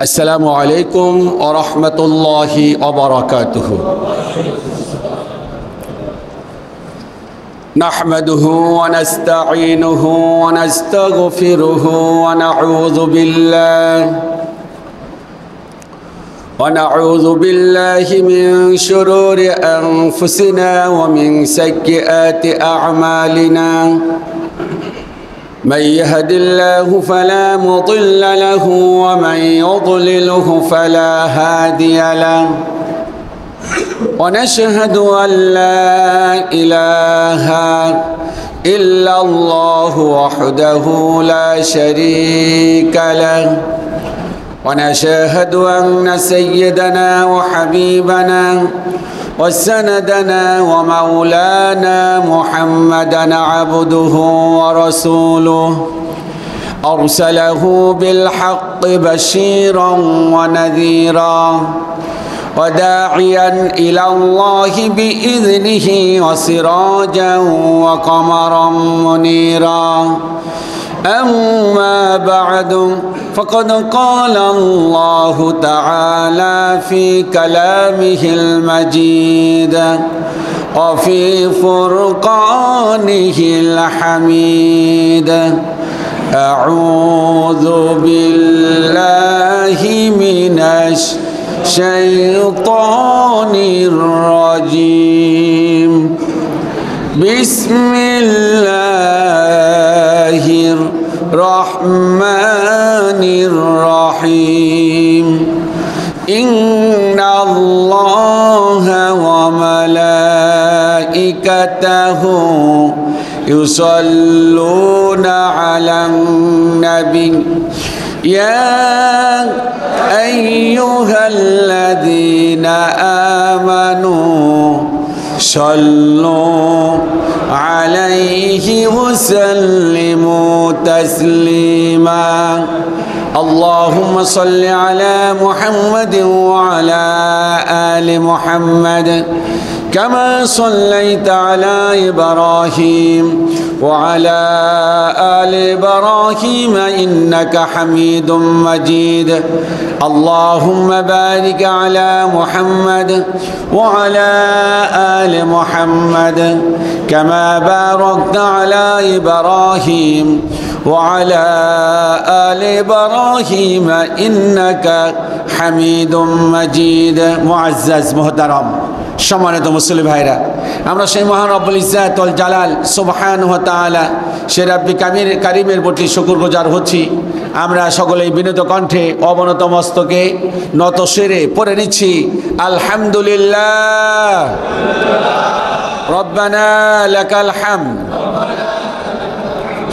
السلام عليكم ورحمة الله وبركاته. نحمده ونستعينه ونستغفره ونعوذ بالله من شرور أنفسنا ومن سيئات أعمالنا. من يهد الله فلا مضل له ومن يضلله فلا هادي له. ونشهد أن لا إله إلا الله وحده لا شريك له. ونشهد أن سيدنا وحبيبنا وسندنا ومولانا محمدًا عبده ورسوله أرسله بالحق بشيرا ونذيرا وداعيا إلى الله بإذنه وسراجا وقمرا منيرا. أما بعد فقد قال الله تعالى في كلامه المجيد وفي فرقانه الحميد: أعوذ بالله من الشيطان الرجيم. بسم الله الرحمن الرحيم. إن الله وملائكته يصلون على النبي يا أيها الذين آمنوا صلوا عليه وسلموا تسليما. اللهم صل على محمد وعلى آل محمد كما صليت على إبراهيم وعلى آل إبراهيم إنك حميد مجيد. اللهم بارك على محمد وعلى آل محمد كما باركت على إبراهيم وعلى آل إبراهيم إنك حميد مجيد. মুআজ্জাজ মুহতারাম সম্মানিত মুসলিম ভাইরা, আমরা সেই মহান রব্বুল ইজ্জাত ওয়াল জালাল সুবহানাহু ওয়া তাআলা সেই রাব্বি কারিমের প্রতি শুকরগুজার হচ্ছি। আমরা সকলেই বিনীত কণ্ঠে অবনত মস্তকে নত শিরে পড়ে নিচ্ছি আলহামদুলিল্লাহ রব্বানা লাকাল হামদ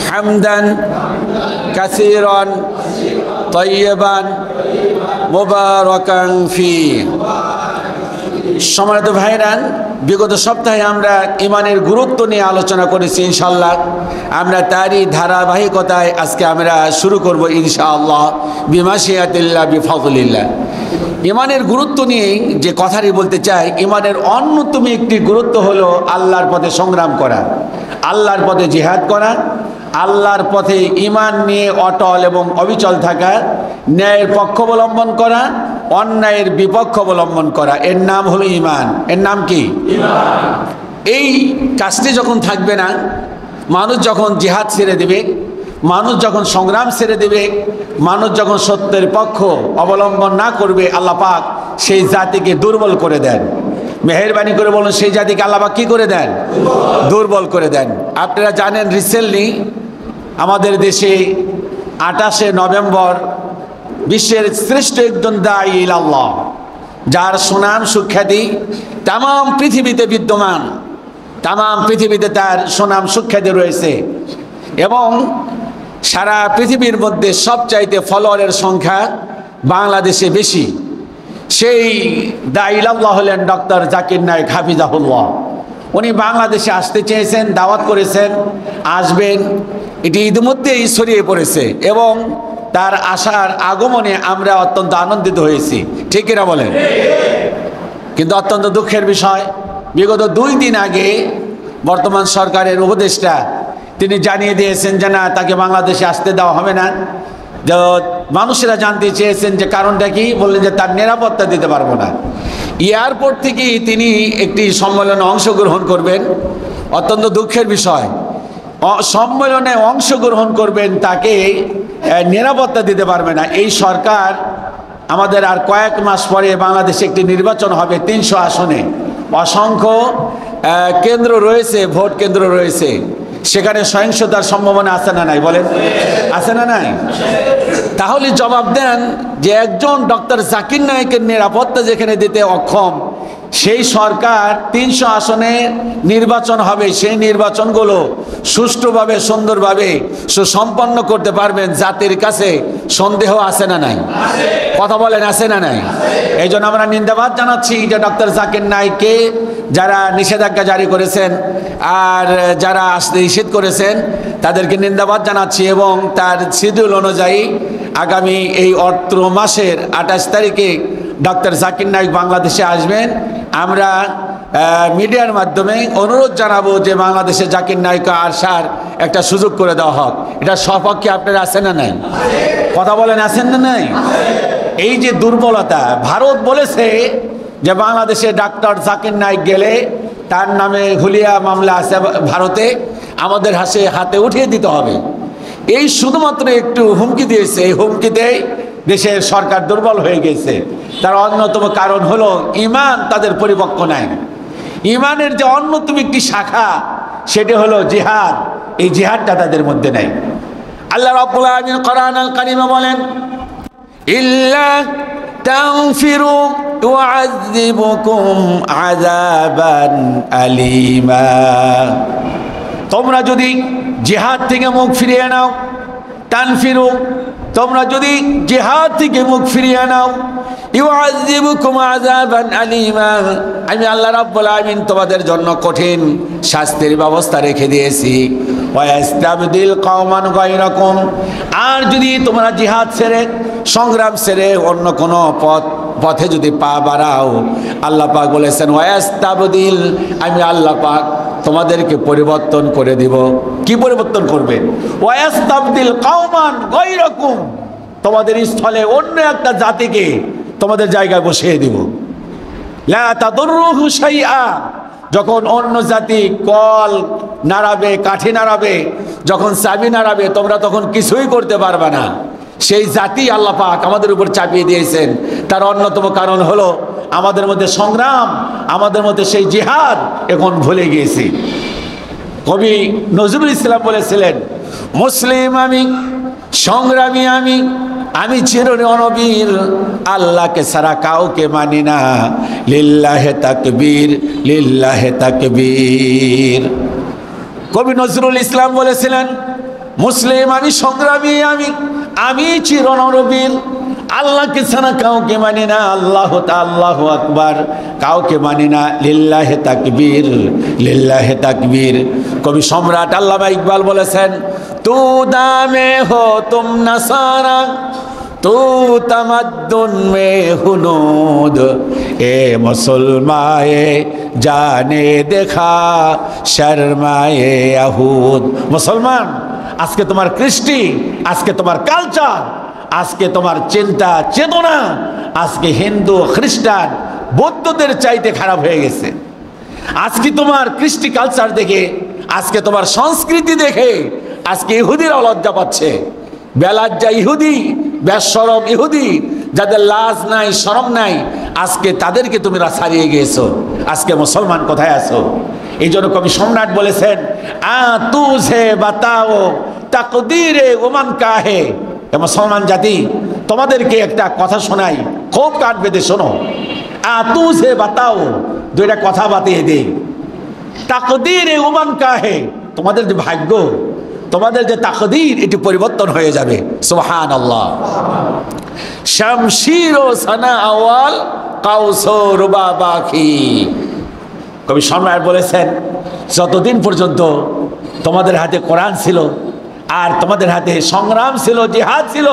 হামদান কাসীরান তাইয়্যিবান মুবারাকান ফি। সম্মানিত ভাইরা, বিগত সপ্তাহে আমরা ইমানের গুরুত্ব নিয়ে আলোচনা করেছি। ইনশাআল্লাহ আমরা তারই ধারাবাহিকতায় আজকে আমরা শুরু করব ইনশাআল্লাহ বিমাশিয়াতিল্লাহ বিফাদলিল্লাহ। ইমানের গুরুত্ব নিয়ে যে কথাটি বলতে চাই, ইমানের অন্যতম একটি গুরুত্ব হলো আল্লাহর পথে সংগ্রাম করা, আল্লাহর পথে জিহাদ করা, আল্লাহর পথে ঈমান নিয়ে অটল এবং অবিচল থাকা, ন্যায়ের পক্ষ অবলম্বন করা, অন্যায়ের বিপক্ষ অবলম্বন করা। এর নাম হলো ঈমান। এর নাম কি? ঈমান। এই কাজটি যখন থাকবে না, মানুষ যখন জিহাদ ছেড়ে দেবে, মানুষ যখন সংগ্রাম ছেড়ে দেবে, মানুষ যখন সত্যের পক্ষ অবলম্বন না করবে, আল্লাহ পাক সেই জাতিকে দুর্বল করে দেন। মেহেরবানি করে বলুন, সেই জাতিকে আল্লাহ পাক কি করে দেন? দুর্বল করে দেন। আপনারা জানেন রিসেন্টলি আমাদের দেশে 28শে নভেম্বর বিশ্বের শ্রেষ্ঠ একজন দাঈ ইলাল্লাহ, যার সুনাম সুখ্যাতি তাম পৃথিবীতে বিদ্যমান, তাম পৃথিবীতে তার সুনাম সুখ্যাতি রয়েছে এবং সারা পৃথিবীর মধ্যে সবচাইতে ফলোয়ারের সংখ্যা বাংলাদেশে বেশি। সেই দাঈ ইলাল্লাহ হলেন ডক্টর জাকির নায়েক হাফিজাহুল্লাহ। উনি বাংলাদেশে আসতে চেয়েছেন, দাওয়াত করেছেন, আসবেন। এটি ইতিমধ্যেই ছড়িয়ে পড়েছে এবং তার আসার আগমনে আমরা অত্যন্ত আনন্দিত হয়েছি। ঠিক কিনা বলেন? কিন্তু অত্যন্ত দুঃখের বিষয়, বিগত 2 দিন আগে বর্তমান সরকারের উপদেষ্টা তিনি জানিয়ে দিয়েছেন যে না, তাকে বাংলাদেশে আসতে দেওয়া হবে না। যে মানুষেরা জানতে চেয়েছেন যে কারণটা কি, বললেন যে তার নিরাপত্তা দিতে পারবো না। এয়ারপোর্ট থেকে তিনি একটি সম্মেলনে অংশগ্রহণ করবেন, অত্যন্ত দুঃখের বিষয়, সম্মেলনে অংশগ্রহণ করবেন, তাকে নিরাপত্তা দিতে পারবে না। এই সরকার, আমাদের আর কয়েক মাস পরে বাংলাদেশে একটি নির্বাচন হবে 300 আসনে, অসংখ্য কেন্দ্র রয়েছে, ভোট কেন্দ্র রয়েছে, সেখানে সহিংসতার সম্ভাবনা আছে না নাই? বলেন, আছে না নাই? তাহলে জবাব দেন যে একজন ডক্টর জাকির নায়েকের নিরাপত্তা যেখানে দিতে অক্ষম, সেই সরকার 300 আসনে নির্বাচন হবে, সেই নির্বাচনগুলো সুষ্ঠুভাবে সুন্দরভাবে সুসম্পন্ন করতে পারবেন, জাতির কাছে সন্দেহ আছে না নাই? কথা বলেন, আছে না নাই? এই জন্য আমরা নিন্দাবাদ জানাচ্ছি যে ডক্টর জাকির নায়েককে যারা নিষেধাজ্ঞা জারি করেছেন আর যারা আসতে নিষেধ করেছেন তাদেরকে নিন্দাবাদ জানাচ্ছি, এবং তার শিডিউল অনুযায়ী আগামী এই অত্র মাসের 28 তারিখে ডক্টর জাকির নায়েক বাংলাদেশে আসবেন। আমরা মিডিয়ার মাধ্যমে অনুরোধ জানাবো যে বাংলাদেশে জাকির নায়েককে আসার একটা সুযোগ করে দেওয়া হোক। এটা সপক্ষে আপনারা আছেন না নাই? কথা বলেন, আছেন না নাই? এই যে দুর্বলতা, ভারত বলেছে যে বাংলাদেশে ডক্টর জাকির নায়েক গেলে তার নামে হুলিয়া মামলা আছে ভারতে, আমাদের হাতে উঠিয়ে দিতে হবে। এই শুধুমাত্র একটু হুমকি দিয়েছে, এই হুমকিতেই দেশের সরকার দুর্বল হয়ে গেছে। তার অন্যতম কারণ হলো ঈমান তাদের পরিপক্ক নাই। ঈমানের যে অন্যতম একটি শাখা, সেটি হলো জিহাদ, এই জিহাদটা তাদের মধ্যে নাই। আল্লাহ রাব্বুল আলামিন কোরআনুল কারীমে বলেন, ইল্লা তাগফিরু ইউআযযিবুকুম আযাবান আলীমা। তোমরা যদি জিহাদ থেকে মুখ ফিরিয়ে নাও, তানফিরু, তোমরা যদি জিহাদ থেকে মুখ ফিরিয়ে নাও, ইউআযযিবুকুম আযাবান আলীমা, আমি আল্লাহ রাব্বুল আলামিন তোমাদের জন্য কঠিন শাস্তির ব্যবস্থা রেখে দিয়েছি। ওয়াস্তাবদিল কওমান গায়রাকুম, আর যদি তোমরা জিহাদ ছেড়ে, সংগ্রাম ছেড়ে অন্য কোনো পথে যদি পা বাড়াও, আল্লাহ পাক বলেছেন ওয়াস্তাবদিল, আমি আল্লাহ পাক তোমাদেরকে পরিবর্তন করে দিব। কি পরিবর্তন করবে? ওয়াস্তাবদিল কওমান গায়রাকুম, তোমাদের স্থলে অন্য একটা জাতিকে তোমাদের জায়গায় বসিয়ে দিব। লা তাদুররুহু শাইআ, যখন অন্য জাতি কল নাড়াবে, কাঠি নাড়াবে, যখন চাবি নাড়াবে, তোমরা তখন কিছুই করতে পারবে না। সেই জাতি আল্লাহ পাক আমাদের উপর চাপিয়ে দিয়েছেন। তার অন্যতম কারণ হলো আমাদের মধ্যে সংগ্রাম, আমাদের মধ্যে সেই জিহাদ এখন ভুলে গিয়েছি। কবি নজরুল ইসলাম বলেছিলেন, মুসলিম আমি, সংগ্রামী আমি, আমি চিরনবীর, আল্লাহকে ছাড়া কাউকে মানি না, লিল্লাহে তাকবীর, লিল্লাহে তাকবীর। কবি নজরুল ইসলাম বলেছিলেন, মুসলিম আমি, সংগ্রামী আমি, আমি চিরনবীর, আল্লাহকে ছাড়া কাউকে মানি না, আল্লাহু আকবার, কাউকে মানি না, লিল্লাহে তাকবীর, লিল্লাহে তাকবীর। কবি সম্রাট আল্লামা ইকবাল বলেছেন, তু দামে হো তুম নাসারা, তু তামাদ্দুন মে হুনুদ, এ মুসলমায়ে জানে দেখা শর্মায়ে আহুদ। মুসলমান, আজকে তোমার কৃষ্টি, আজকে তোমার কালচার, আজকে তোমার চিন্তা চেতনা আজকে হিন্দু, খ্রিস্টান, বৌদ্ধদের চাইতে খারাপ হয়ে গেছে। আজকে তোমার কৃষ্টি কালচার দেখে, আজকে তোমার সংস্কৃতি দেখে আজকে ইহুদিরা লজ্জা পাচ্ছে। বেলাজ্জা ইহুদি, বেশরম ইহুদি, যাদের লাজ নাই, শরম নাই, আজকে তাদেরকে তুমি ছাড়িয়ে গিয়েছো। আজকে মুসলমান কোথায় আছো? এই জন্য কবি সম্রাট বলেছেন, আ তুঝে বাতাও তাকদীরে ওমান কাহে। মুসলমান জাতি, তোমাদেরকে একটা কথা শোনাই, খুব কান বেঁধে শোনো। আ তুঝে বাতাও, দুইটা কথা বাতিয়ে দেই। তাকদীরে ওমান কাহে, তোমাদের যে ভাগ্য, তোমাদের যে তাকদীর, এটি পরিবর্তন হয়ে যাবে। সুবহানাল্লাহ। শামশির ও সানা আওয়াল কাউসো রুবা বাকি। কবি সম্রাট বলেছেন, যতদিন পর্যন্ত তোমাদের হাতে কোরআন ছিল, আর তোমাদের হাতে সংগ্রাম ছিল, জিহাদ ছিল,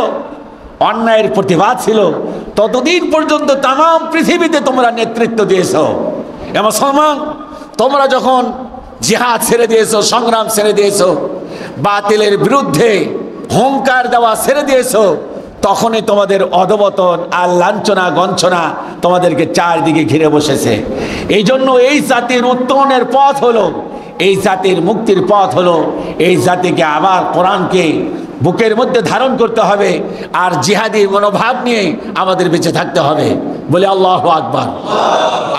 অন্যায়ের প্রতিবাদ ছিল, ততদিন পর্যন্ত তাম পৃথিবীতে তোমরা নেতৃত্ব দিয়েছো। মুসলমান, তোমরা যখন জিহাদ ছেড়ে দিয়েছো, সংগ্রাম ছেড়ে দিয়েছো, বাতিলের বিরুদ্ধে হুঙ্কার দেওয়া ছেড়ে দিয়েছো, তখনই তোমাদের অধপতন আর লাঞ্ছনা গঞ্ছনা তোমাদেরকে চারদিকে ঘিরে বসেছে। এই জন্য এই জাতির উত্তরণের পথ হলো, এই জাতির মুক্তির পথ হলো, এই জাতিকে আবার কোরআনকে বুকের মধ্যে ধারণ করতে হবে আর জিহাদি মনোভাব নিয়ে আমাদের বেঁচে থাকতে হবে। বলে আল্লাহু আকবার,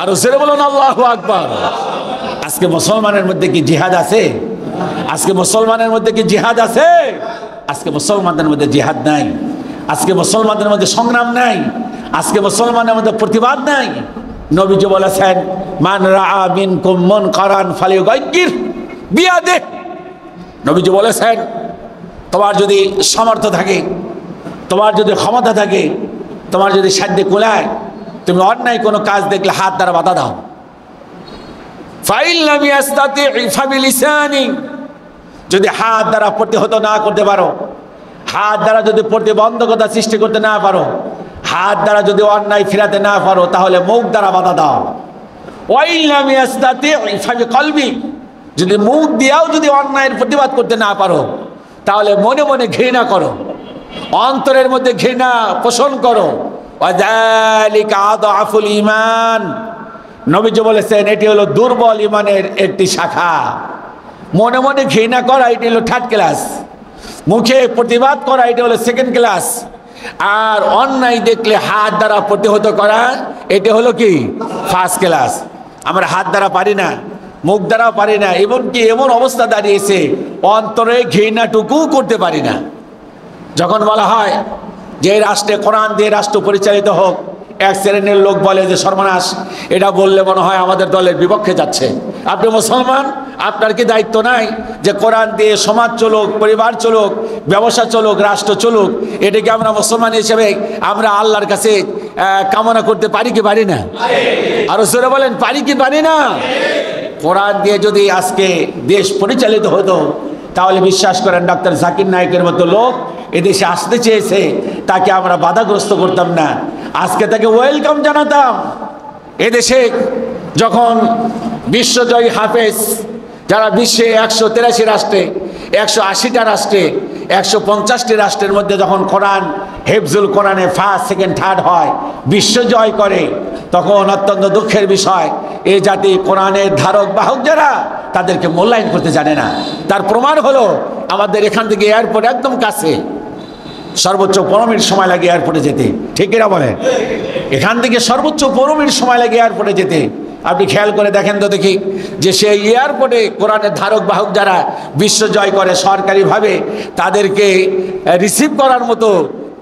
আরো জোরে বলুন আল্লাহু আকবার। আজকে মুসলমানের মধ্যে কি জিহাদ আছে? আজকে মুসলমানের মধ্যে কি জিহাদ আছে? আজকে মুসলমানদের মধ্যে জিহাদ নাই, আজকে মুসলমানদের মধ্যে সংগ্রাম নাই, আজকে মুসলমানের মধ্যে প্রতিবাদ নাই। নবীজি বলেছেন, মান রাআ মিনকুম মুনকারান ফালিয়ুগাইয়ির বিয়াদিহি। নবীজি বলেছেন, তোমার যদি সামর্থ্য থাকে, তোমার যদি ক্ষমতা থাকে, তোমার যদি সাধ্যে কুলায়, তুমি অন্যায় কোনো কাজ দেখলে হাত দ্বারা বাধা দাও। ফাইন লাম ইয়াস্তাতি ফাবিলিসানি, যদি হাত দ্বারা প্রতিহত না করতে পারো, হাত দ্বারা যদি প্রতিবন্ধকতা সৃষ্টি করতে না পারো, হাত দ্বারা যদি অন্যায় ফিরাতে না পারো, তাহলে মুখ দ্বারা বাধা দাও। ওয়াইন লাম ইয়াস্তাতি ফাবিকলবি, যদি মুখ দিয়েও যদি অন্যায়ের প্রতিবাদ করতে না পারো, তাহলে মনে মনে ঘৃণা করো, অন্তরের মধ্যে ঘৃণা পোষণ করো। ওয়াযালিকা আযআফুল ঈমান, নবীজি বলেছেন এটি হলো দুর্বল ঈমানের একটি শাখা। মনে মনে ঘৃণা করা এটি হলো থার্ড ক্লাস, মুখে প্রতিবাদ করা এটি হলো সেকেন্ড ক্লাস, আর অন্যায় দেখলে হাত দ্বারা প্রতিহত করা এটি হলো কি ফার্স্ট ক্লাস। আমরা হাত দ্বারা পারি না, মুখ দ্বারাও পারি না, এমনকি এমন অবস্থা দাঁড়িয়েছে অন্তরে ঘৃণাটুকু করতে পারি না। যখন বলা হয় যে রাষ্ট্রে কোরআন দিয়ে রাষ্ট্র পরিচালিত হোক, এক শ্রেণীর লোক বলে যে সর্বনাশ, এটা বললে মনে হয় আমাদের দলের বিপক্ষে যাচ্ছে। আপনি মুসলমান, আপনার কি দায়িত্ব নাই যে কোরআন দিয়ে সমাজ চলুক, পরিবার চলুক, ব্যবসা চলুক, রাষ্ট্র চলুক? এটাকে আমরা মুসলমান হিসেবে আমরা আল্লাহর কাছে কামনা করতে পারি কি পারি না? আরো জোরে বলেন, পারি কি পারি না? কোরআন দিয়ে যদি আজকে দেশ পরিচালিত হতো, তাহলে বিশ্বাস করেন ডক্টর জাকির নায়েকের মতো লোক এদেশে আসতে চেয়েছে, তাকে আমরা বাধাগ্রস্ত করতাম না, আজকে তাকে ওয়েলকাম জানাতাম। এদেশে যখন বিশ্বজয়ী হাফেজ যারা বিশ্বে 183 রাষ্ট্রে, 180টা রাষ্ট্রে, 150টি রাষ্ট্রের মধ্যে যখন কোরআন হেফজুল কোরআনে ফার্স্ট সেকেন্ড থার্ড হয়, বিশ্বজয় করে, তখন অত্যন্ত দুঃখের বিষয় এই জাতি কোরআনের ধারক বাহক যারা তাদেরকে মূল্যায়ন করতে জানে না। তার প্রমাণ হলো আমাদের এখান থেকে এয়ারপোর্ট একদম কাছে, সর্বোচ্চ 15 মিনিট সময় লাগে এয়ারপোর্টে যেতে, ঠিক এরা বলেন? এখান থেকে সর্বোচ্চ 15 মিনিট সময় লাগে এয়ারপোর্টে যেতে। আপনি খেয়াল করে দেখেন তো দেখি যে সেই এয়ারপোর্টে কোরআনের ধারক বাহক যারা বিশ্ব জয় করে সরকারিভাবে, তাদেরকে রিসিভ করার মতো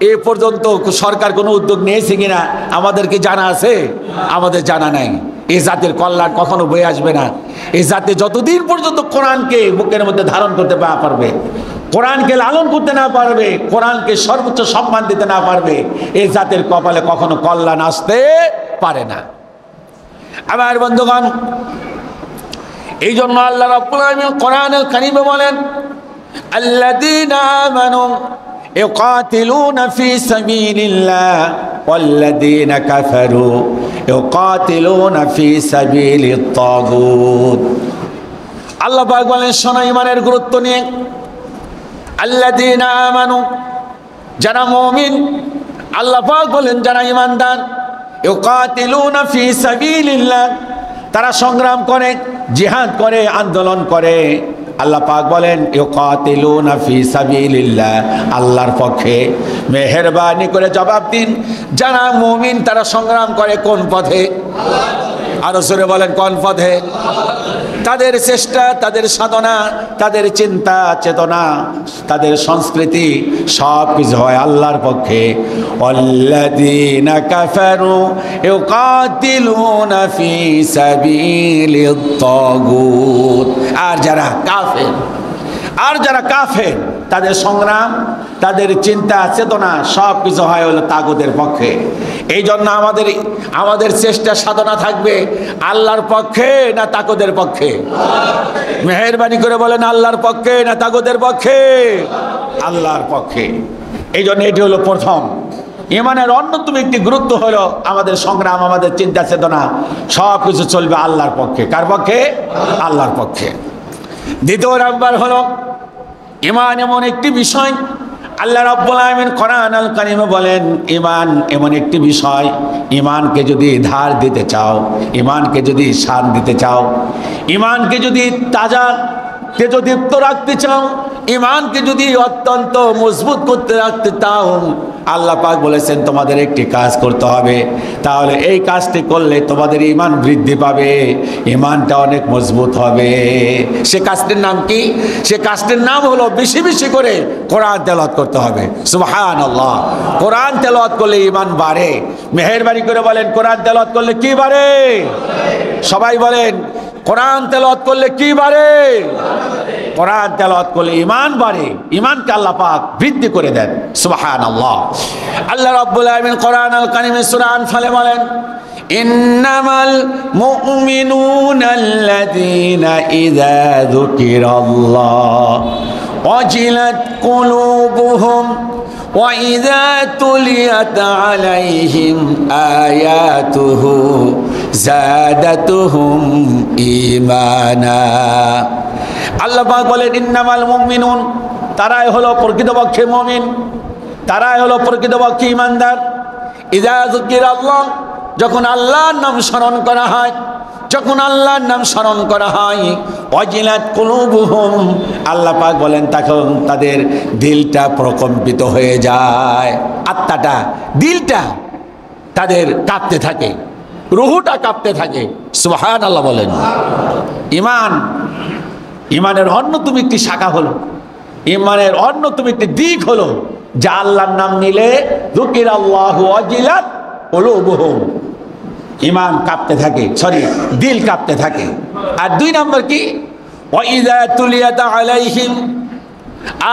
এ পর্যন্ত সরকার কোনো উদ্যোগ নিয়েছে কিনা আমাদেরকে জানা আছে? আমাদের জানা নাই। এই জাতির কল্যাণ কখনো বয়ে আসবে না। এই জাতি যতদিন পর্যন্ত কোরআনকে বুকের মধ্যে ধারণ করতে না পারবে, কোরআনকে লালন করতে না পারবে, কোরআনকে সর্বোচ্চ সম্মান দিতে না পারবে, এই জাতির কপালে কখনো কল্যাণ আসতে পারে না। আমার বন্ধুগণ, এই জন্য আল্লাহ রাব্বুল আলামিন কোরআনুল কারীমে বলেন, আল্লাযীনা আমানু ইউকাতিলুনা ফি সাবিলিল্লাহ ওয়াল্লাযীনা কাফারু ইউকাতিলুনা ফি সাবিলিত তাগুত। আল্লাহ পাক বলেন, শোনো ঈমানের গুরুত্ব নিয়ে, আল্লাযীনা আমানু, যারা মুমিন, আল্লাহ পাক বলেন যারা ঈমানদার, ইউকাতিলুনা ফি সাবিলিল্লাহ, তারা সংগ্রাম করে, জিহাদ করে, আন্দোলন করে। আল্লাহ পাক বলেন ইউকাতিলুনা ফি সাবিলিল্লাহ, আল্লাহর পক্ষে। মেহেরবানি করে জবাব দিন, যারা মুমিন তারা সংগ্রাম করে কোন পথে? আরো জোরে বলেন, কোন পথে? তাদের চেষ্টা, তাদের সাধনা, তাদের চিন্তা চেতনা, তাদের সংস্কৃতি সব কিছু হয় আল্লাহর পক্ষে। আল্লাযীনা কাফারু ইউকাতিলুনা ফি সাবিলিত তাগুত, আর যারা কাফের, আর যারা কাফের তাদের সংগ্রাম, তাদের চিন্তা চেতনা সব কিছু হয় হলো তাগুতের পক্ষে। এই জন্য আমাদের চেষ্টা সাধনা থাকবে আল্লাহর পক্ষে না তাগুতের পক্ষে? মেহেরবানি করে বলেন, আল্লাহর পক্ষে না তাগুতের পক্ষে? আল্লাহর পক্ষে। এই জন্য এটি হলো প্রথম ঈমানের অন্যতম একটি গুরুত্ব হলো আমাদের সংগ্রাম, আমাদের চিন্তা চেতনা সব কিছু চলবে আল্লাহর পক্ষে। কার পক্ষে? আল্লাহর পক্ষে। দ্বিতীয় নাম্বার হলো ঈমান এমন একটি বিষয়, আল্লাহ রাব্বুল আলামিন কোরআন আল কারীমে বলেন, ঈমান এমন একটি বিষয়, ঈমানকে যদি ধার দিতে চাও, ঈমানকে যদি শান দিতে চাও, ঈমানকে যদি তাজা তেজদীপ্ত রাখতে চাও, ঈমানকে যদি অত্যন্ত মজবুত করতে রাখতে চাও, আল্লাহ পাক বলেছেন তোমাদের একটি কাজ করতে হবে। তাহলে এই কাজটি করলে তোমাদের ঈমান বৃদ্ধি পাবে, ঈমানটা অনেক মজবুত হবে। সে কাজটির নাম কি? সে কাজটির নাম হলো বেশি বেশি করে কোরআন তেলাওয়াত করতে হবে। সুবহানাল্লাহ। কোরআন তেলাওয়াত করলে ঈমান বাড়ে। মেহেরবানি করে বলেন, কোরআন তেলাওয়াত করলে কি বাড়ে? সবাই বলেন, কোরআন তেলাওয়াত করলে কি বাড়ে? কোরআন তেলাওয়াত করলে ঈমান বাড়ে, ঈমানকে আল্লাহ পাক বৃদ্ধি করে দেন। সুবহানাল্লাহ। আল্লাহ রাব্বুল আলামিন কোরআন আল কারীমে সূরা আনফালে বলেন, ইন্নামাল মুমিনুনা আল্লাযীনা ইযা যুকিরাল্লাহ ওয়াজিলাত কুলুবুহুম ওয়া ইযা তুলিয়াত আলাইহিম আয়াতুহু যাদাতুহুম ঈমানা। আল্লাহ পাক বলেন, ইন্নামাল মুমিনুন, তারাই হলো প্রকৃতপক্ষে মুমিন, তারাই হলো প্রকৃতপক্ষে ঈমানদার। ইযা যুকিরাল্লাহ, যখন আল্লাহর নাম স্মরণ করা হয়, যখন আল্লাহর নাম স্মরণ করা হয়, ওয়াজিলাত কুলুবুহুম, আল্লাহ পাক বলেন তখন তাদের দিলটা প্রকম্পিত হয়ে যায়, আত্মাটা, দিলটা তাদের কাঁপতে থাকে, রুহুটা কাঁপতে থাকে। সুবহানাল্লাহ বলেন। ঈমান, ঈমানের অন্যতম একটি শাখা হলো, ঈমানের অন্যতম একটি দিক হলো যা আল্লাহর নাম নিলে যুকিরাল্লাহু ওয়াজিলাত কুলুবুহুম, ঈমান কাঁপতে থাকে, দিল কাঁপতে থাকে। আর দুই নম্বর কি? ওয়া ইযা তুলিয়াত আলাইহিম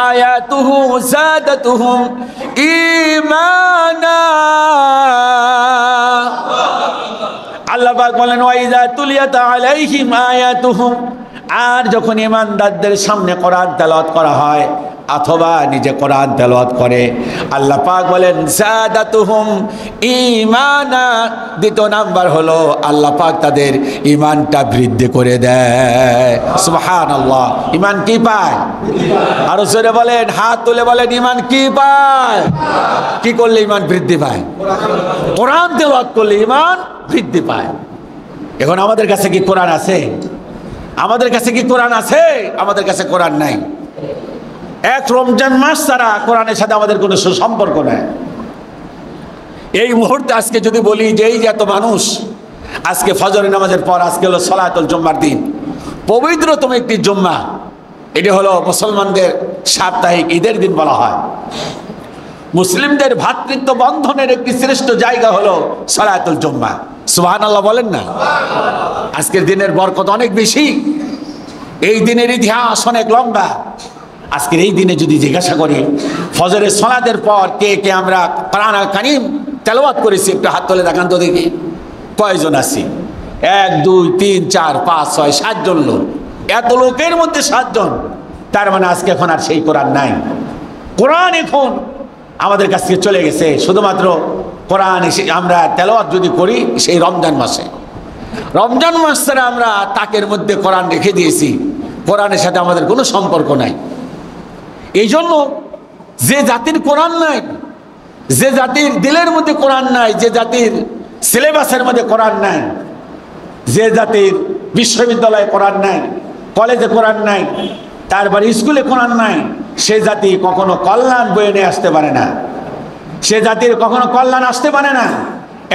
আয়াতুহু যাদাতুহুম ঈমানা। আল্লাহ পাক বলেন, ওয়া ইযা তুলিয়াত আলাইহিম আয়াতুহু, আর যখন ঈমানদারদের সামনে কোরআন তেলাওয়াত করা হয় অথবা নিজে কোরআন তেলাওয়াত করে, আল্লাহ পাক বলেন যাদাতুহুম ঈমানা। দ্বিতীয় নাম্বার হলো আল্লাহ পাক তাদের ঈমানটা বৃদ্ধি করে দেয়। সুবহানাল্লাহ। ঈমান কি পায়? আরো জোরে বলেন, হাত তুলে বলেন, ঈমান কি পায়? কি করলে ঈমান বৃদ্ধি পায়? কোরআন তেলাওয়াত করলে ঈমান বৃদ্ধি পায়। এখন আমাদের কাছে কি কোরআন আছে? আমাদের কাছে কি কোরআন আছে? আমাদের কাছে কোরআন নাই। এক রমজান মাস ছাড়া কোরআনের সাথে আমাদের কোনো সুসম্পর্ক নাই। এই মুহূর্তে আজকে যদি বলি যে এই যে এত মানুষ আজকে ফজরের নামাজের পর, আজকে হলো সলাতুল জুম্মার দিন, পবিত্রতম একটি জুম্মা, এটি হলো মুসলমানদের সাপ্তাহিক ঈদের দিন বলা হয়। মুসলিমদের ভ্রাতৃত্ব বন্ধনের একটি শ্রেষ্ঠ জায়গা হলো সলাতুল জুম্মা। সুবহানাল্লাহ বলেন না? আজকের দিনের বরকত অনেক বেশি, এই দিনের ইতিহাস অনেক লম্বা। আজকের এই দিনে যদি জিজ্ঞাসা করি ফজরের সালাতের পর কে কে আমরা কোরআন আল কারীম তেলাওয়াত করেছি, একটু হাত তুলে দেখান তো দেখি কয়জন আছি। 1 2 3 4 5 6 7 জন লোক। এত লোকের মধ্যে 7 জন, তার মানে আজকে এখন আর সেই কোরআন নাই। কোরআন এখন আমাদের কাছ থেকে চলে গেছে। শুধুমাত্র কোরআন আমরা তেলাওয়াত যদি করি সেই রমজান মাসে, রমজান মাস ছাড়া আমরা তাকের মধ্যে কোরআন রেখে দিয়েছি, কোরআনের সাথে আমাদের কোনো সম্পর্ক নাই। এই জন্য যে জাতির কোরআন নাই, যে জাতির দিলের মধ্যে কোরআন নাই, যে জাতির সিলেবাসের মধ্যে কোরআন নাই, যে জাতির বিশ্ববিদ্যালয়ে কোরআন নাই, কলেজে কোরআন নাই, তারপর স্কুলে কোরআন নাই, সে জাতি কখনো কল্যাণ বয়ে নিয়ে আসতে পারে না। সে জাতির কখনো কল্যাণ আসতে পারে না।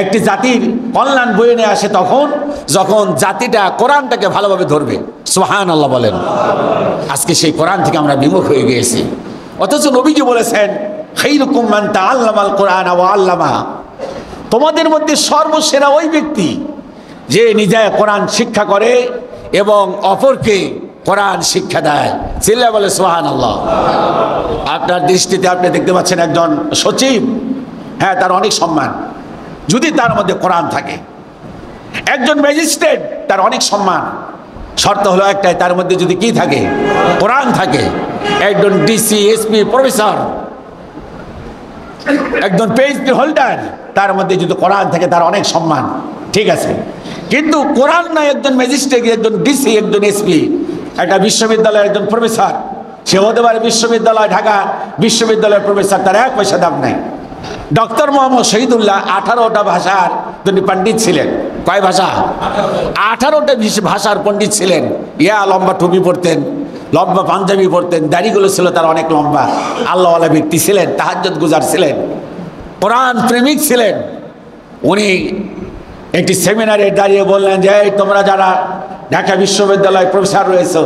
একটি জাতির কল্যাণ বয়ে নিয়ে আসে তখন যখন জাতিটা কোরআনটাকে ভালোভাবে ধরবে। সুবহানাল্লাহ বলেন। আজকে সেই কোরআন থেকে আমরা বিমুখ হয়ে গিয়েছি। অথচ নবীজি বলেছেন, খায়রুকুম মান তাআল্লামাল কোরআন ওয়া আল্লামা, তোমাদের মধ্যে সর্বসেরা ওই ব্যক্তি যে নিজে কোরআন শিক্ষা করে এবং অপরকে কোরআন শিক্ষা দেয়। চিল্লায়ে বলে সুবহানাল্লাহ। আপনার দৃষ্টিতে আপনি দেখতে পাচ্ছেন একজন সচিব, হ্যাঁ, তার অনেক সম্মান যদি তার মধ্যে কোরআন থাকে। একজন ম্যাজিস্ট্রেট, তার অনেক সম্মান, শর্ত হলো একটাই, তার মধ্যে যদি কি থাকে? কোরআন থাকে। একজন ডিসি, এসপি, প্রফেসর, একজন পিএইচডি হোল্ডার, তার মধ্যে যদি কোরআন থাকে তার অনেক সম্মান, ঠিক আছে। কিন্তু কোরআন নাই, একজন ম্যাজিস্ট্রেট, একজন ডিসি, একজন এসপি, একটা বিশ্ববিদ্যালয়ের একজন প্রফেসর, সে হতে পারে বিশ্ববিদ্যালয়, ঢাকা বিশ্ববিদ্যালয়ের প্রফেসর, তার 1 পয়সা দাম নাই। ডক্টর মোহাম্মদ শহীদুল্লাহ 18টা ভাষার তিনি পণ্ডিত ছিলেন। কয় ভাষা? 18টা ভাষার পণ্ডিত ছিলেন। লম্বা টুপি পরতেন, লম্বা পাঞ্জাবি পরতেন, দাড়িগুলো ছিল তার অনেক লম্বা। আল্লাহওয়ালা ব্যক্তি ছিলেন, তাহাজ্জুদ গুজার ছিলেন, কোরআন প্রেমিক ছিলেন। উনি একটি সেমিনারে দাঁড়িয়ে বললেন যে তোমরা যারা ঢাকা বিশ্ববিদ্যালয় প্রফেসর রয়েছে,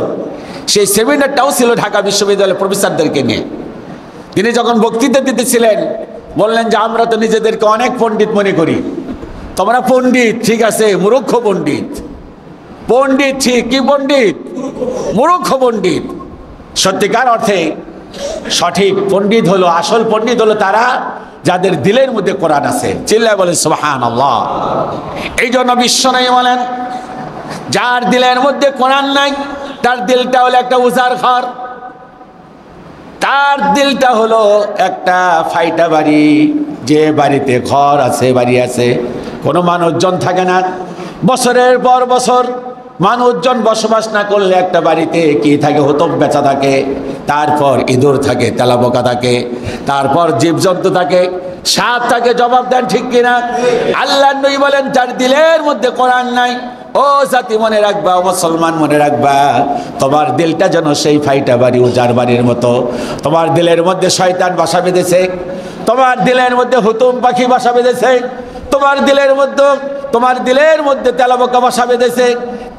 সেই সেমিনারটাও ছিল ঢাকা বিশ্ববিদ্যালয়ের প্রফেসরদেরকে নিয়ে। তিনি যখন বক্তৃতা দিতেছিলেন বললেন যে আমরা তো নিজেদেরকে অনেক পণ্ডিত মনে করি, তোমরা পণ্ডিত ঠিক আছে, মূর্খ পণ্ডিত। পণ্ডিত ঠিক, কি পণ্ডিত? মূর্খ পণ্ডিত। সত্যিকার অর্থে সঠিক পণ্ডিত হলো, আসল পণ্ডিত হলো তারা যাদের দিলের মধ্যে কোরআন আছে। চিল্লায় বলে সুবহানাল্লাহ। এই জন্য বিশ্বনবী বলেন যার দিলের মধ্যে কোরআন নাই তার দিলটা হলো একটা উজার ঘর, তার দিলটা হলো একটা ফাইটা বাড়ি। যে বাড়িতে ঘর আছে, বাড়ি আছে, কোনো মানুষজন থাকে না, বছরের পর বছর মানুষজন বসবাস না করলে একটা বাড়িতে কি থাকে? হতম বেচা থাকে, তারপর ইঁদুর থাকে, তেলাপোকা থাকে, তারপর জীবজন্তু থাকে, সাপ থাকে। জবাব দেন ঠিক কিনা? আল্লাহ নবী বলেন যার দিলের মধ্যে কোরআন নাই, ও জাতি মনে রাখবা, ও মুসলমান মনে রাখবা, তোমার দিলটা যেন সেই ফাইটা বাড়ি, উজার বাড়ির মতো। তোমার দিলের মধ্যে শয়তান বাসা বেঁধেছে, তোমার দিলের মধ্যে হুতুম পাখি বাসা বেঁধেছে, তোমার দিলের মধ্যে তেলাপোকা বাসা বেঁধেছে।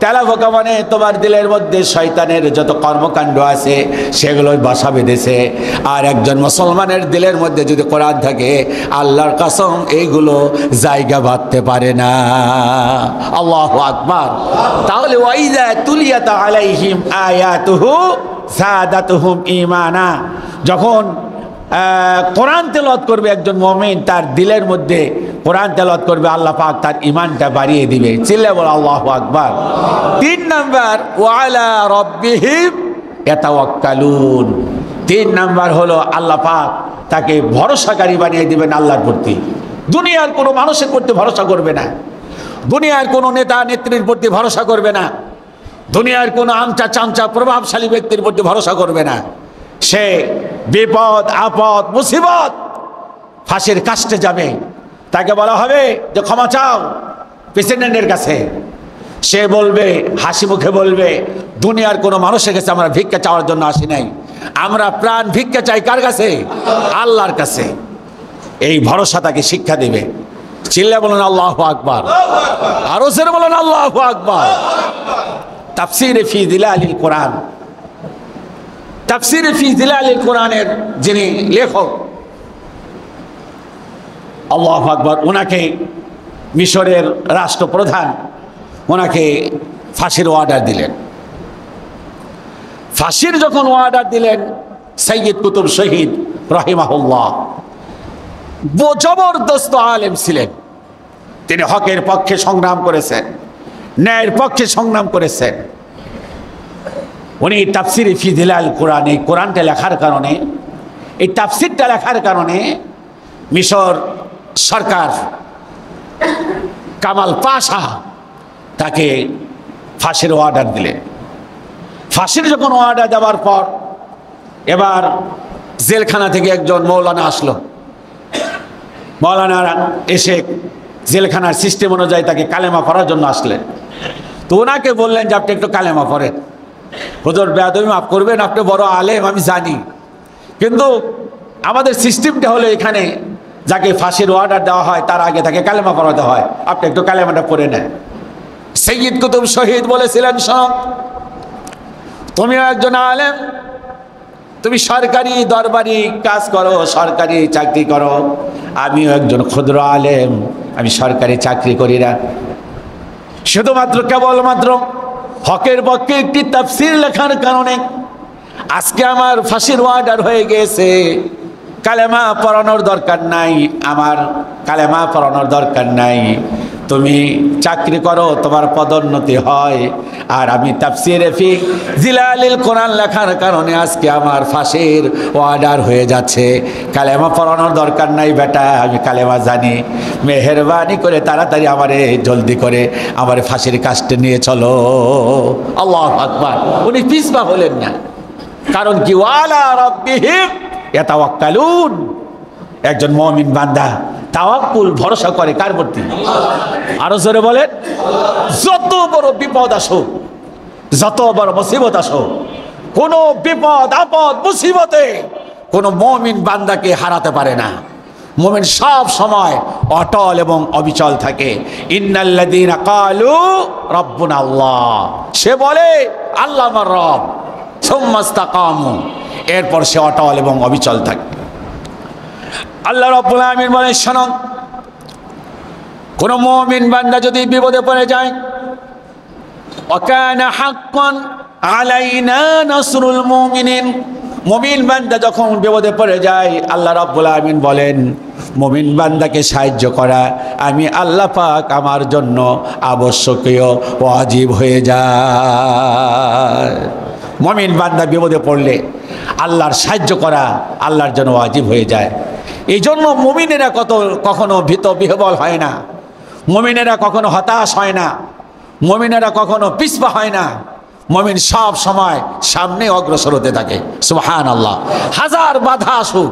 তেলাপোকা মানে তোমার দিলের মধ্যে শয়তানের যত কর্মকাণ্ড আছে সেগুলো বাসা বেঁধেছে। আর একজন মুসলমানের দিলের মধ্যে যদি কোরআন থাকে, আল্লাহর কসম এইগুলো জায়গা বাঁধতে পারে না। আল্লাহু আকবার। তাহলে ওয়াইজা তুলিয়াত আলাইহিম আয়াতুহু যাদাতুহুম ঈমানা, যখন কোরআন তেলাওয়াত করবে একজন মুমিন, তার দিলের মধ্যে কোরআন তেলাওয়াত করবে, আল্লাহ পাক তার ঈমানটা বাড়িয়ে দিবে। চিল্লায় বলো আল্লাহু আকবার। 3 নাম্বার ওয়া আলা রাব্বিহিম ইয়াতাওয়াক্কালুন। 3 নাম্বার হলো আল্লাহ পাক তাকে ভরসাকারী বানিয়ে দিবেন আল্লাহর প্রতি। দুনিয়ার কোনো মানুষের প্রতি ভরসা করবে না, দুনিয়ার কোনো নেতা নেত্রীর প্রতি ভরসা করবে না, দুনিয়ার কোনো আমচা চামচা প্রভাবশালী ব্যক্তির প্রতি ভরসা করবে না। সে বিপদ আপদ মুসিবত ফাঁসির কাস্টে যাবে, তাকে বলা হবে যে ক্ষমা চাও প্রেসিডেন্টের কাছে, সে বলবে, হাসি মুখে বলবে, দুনিয়ার কোনো মানুষের কাছে আমরা ভিক্ষা চাওয়ার জন্য আসি নাই, আমরা প্রাণ ভিক্ষা চাই কার কাছে? আল্লাহর কাছে। এই ভরসা তাকে শিক্ষা দিবে। চিল্লা বলেন আল্লাহু আকবার, আরো জোরে বলেন আল্লাহু আকবার। তাফসীরে ফি যিলালিল কোরআন, তাফসীরে ফি যিলালিল কোরআনের যিনি লেখক, আল্লাহু আকবার, ওনাকে মিশরের রাষ্ট্রপ্রধান ওনাকে ফাঁসির অর্ডার দিলেন। ফাঁসির যখন অর্ডার দিলেন, সৈয়দ কুতুব শহীদ রাহিমাহুল্লাহ জবরদস্ত আলেম ছিলেন, তিনি হকের পক্ষে সংগ্রাম করেছেন, ন্যায়ের পক্ষে সংগ্রাম করেছেন। উনি তাফসীরে ফি যিলালিল কোরআন, এই কোরআনটা লেখার কারণে, এই তাফসীরটা লেখার কারণে মিশর সরকার কামাল পাশা তাকে ফাঁসির অর্ডার দিলেন। ফাঁসির যখন অর্ডার দেওয়ার পর এবার জেলখানা থেকে একজন মৌলানা আসলো। মৌলানা এসে জেলখানার সিস্টেম অনুযায়ী তাকে কালেমা পড়ার জন্য আসলেন। তো ওনাকে বললেন যে আপনি একটু কালেমা পড়েন। হুজুর বেয়াদবি মাফ করবেন, আপনি বড় আলেম আমি জানি, কিন্তু আমাদের সিস্টেমটা হলো এখানে যাকে ফাঁসির অর্ডার দেওয়া হয় তার আগে তাকে কালেমা পড়াতে হয়, আপনি একটু কালেমাটা পড়ে নেন। সৈয়দ কুতুব শহীদ বলেছিলেন, শোন, তুমিও একজন আলেম, তুমি সরকারি দরবারি কাজ করো, সরকারি চাকরি করো, আমিও একজন ক্ষুদ্র আলেম, আমি সরকারি চাকরি করি না, শুধুমাত্র কেবলমাত্র হকের পক্ষে একটি তাফসীর লেখার কারণে আজকে আমার ফাঁসির অর্ডার হয়ে গেছে। কালেমা পড়ানোর দরকার নাই, আমার কালেমা পড়ানোর দরকার নাই, তুমি চাকরি করো, তোমার পদোন্নতি হয়, আর আমি তাফসীরে ফি যিলালিল কোরআন লেখার কারণে আজকে আমার ফাঁসির অর্ডার হয়ে যাচ্ছে। কালেমা পড়ানোর দরকার নাই বেটা, আমি কালেমা জানি, মেহেরবানি করে তাড়াতাড়ি আমারে জলদি করে আমার ফাঁসির কাস্টে নিয়ে চলো। আল্লাহু আকবার। উনি পিছপা হলেন না, কারণ কি, ওয়ালা রাব্বিহিম ইয়াতাওয়াক্কালুন, একজন মুমিন বান্দা তাওয়াক্কুল ভরসা করে কার প্রতি? আরো জোরে বলেন। যত বড় বিপদ আসুক, যত বড় মুসিবত আসুক, কোন বিপদ আপদ মুসিবতে কোন মুমিন বান্দাকে হারাতে পারে না। মুমিন সব সময় অটল এবং অবিচল থাকে। ইন্নাল্লাযীনা ক্বালু রাব্বুনা আল্লাহ, সে বলে আল্লাহ আমার রব, সুম্মা ইসতাকামু, এরপর সে অটল এবং অবিচল থাকে। আল্লাহ রাব্বুল আলামিন বলেন, শোনো, কোন মুমিন বান্দা যদি বিপদে পড়ে যায়, ওয়াকানা হাক্কান আলাইনা নাসরুল মুমিনিন, মুমিন বান্দা যখন বিপদে পড়ে যায়, আল্লাহ রাব্বুল আলামিন বলেন মুমিন বান্দাকে সাহায্য করা আমি আল্লাহ পাক আমার জন্য আবশ্যকীয়, ওয়াজিব হয়ে যায়। মুমিন বান্দা বিপদে পড়লে আল্লাহর সাহায্য করা আল্লাহর জন্য ওয়াজিব হয়ে যায়। এই জন্য মুমিনেরা কখনো ভীত বিহ্বল হয় না, মুমিনেরা কখনো হতাশ হয় না, মুমিনেরা কখনো পিছপা হয় না। মুমিন সব সময় সামনে অগ্রসর হতে থাকে। সুবহানাল্লাহ। হাজার বাধা আসুক,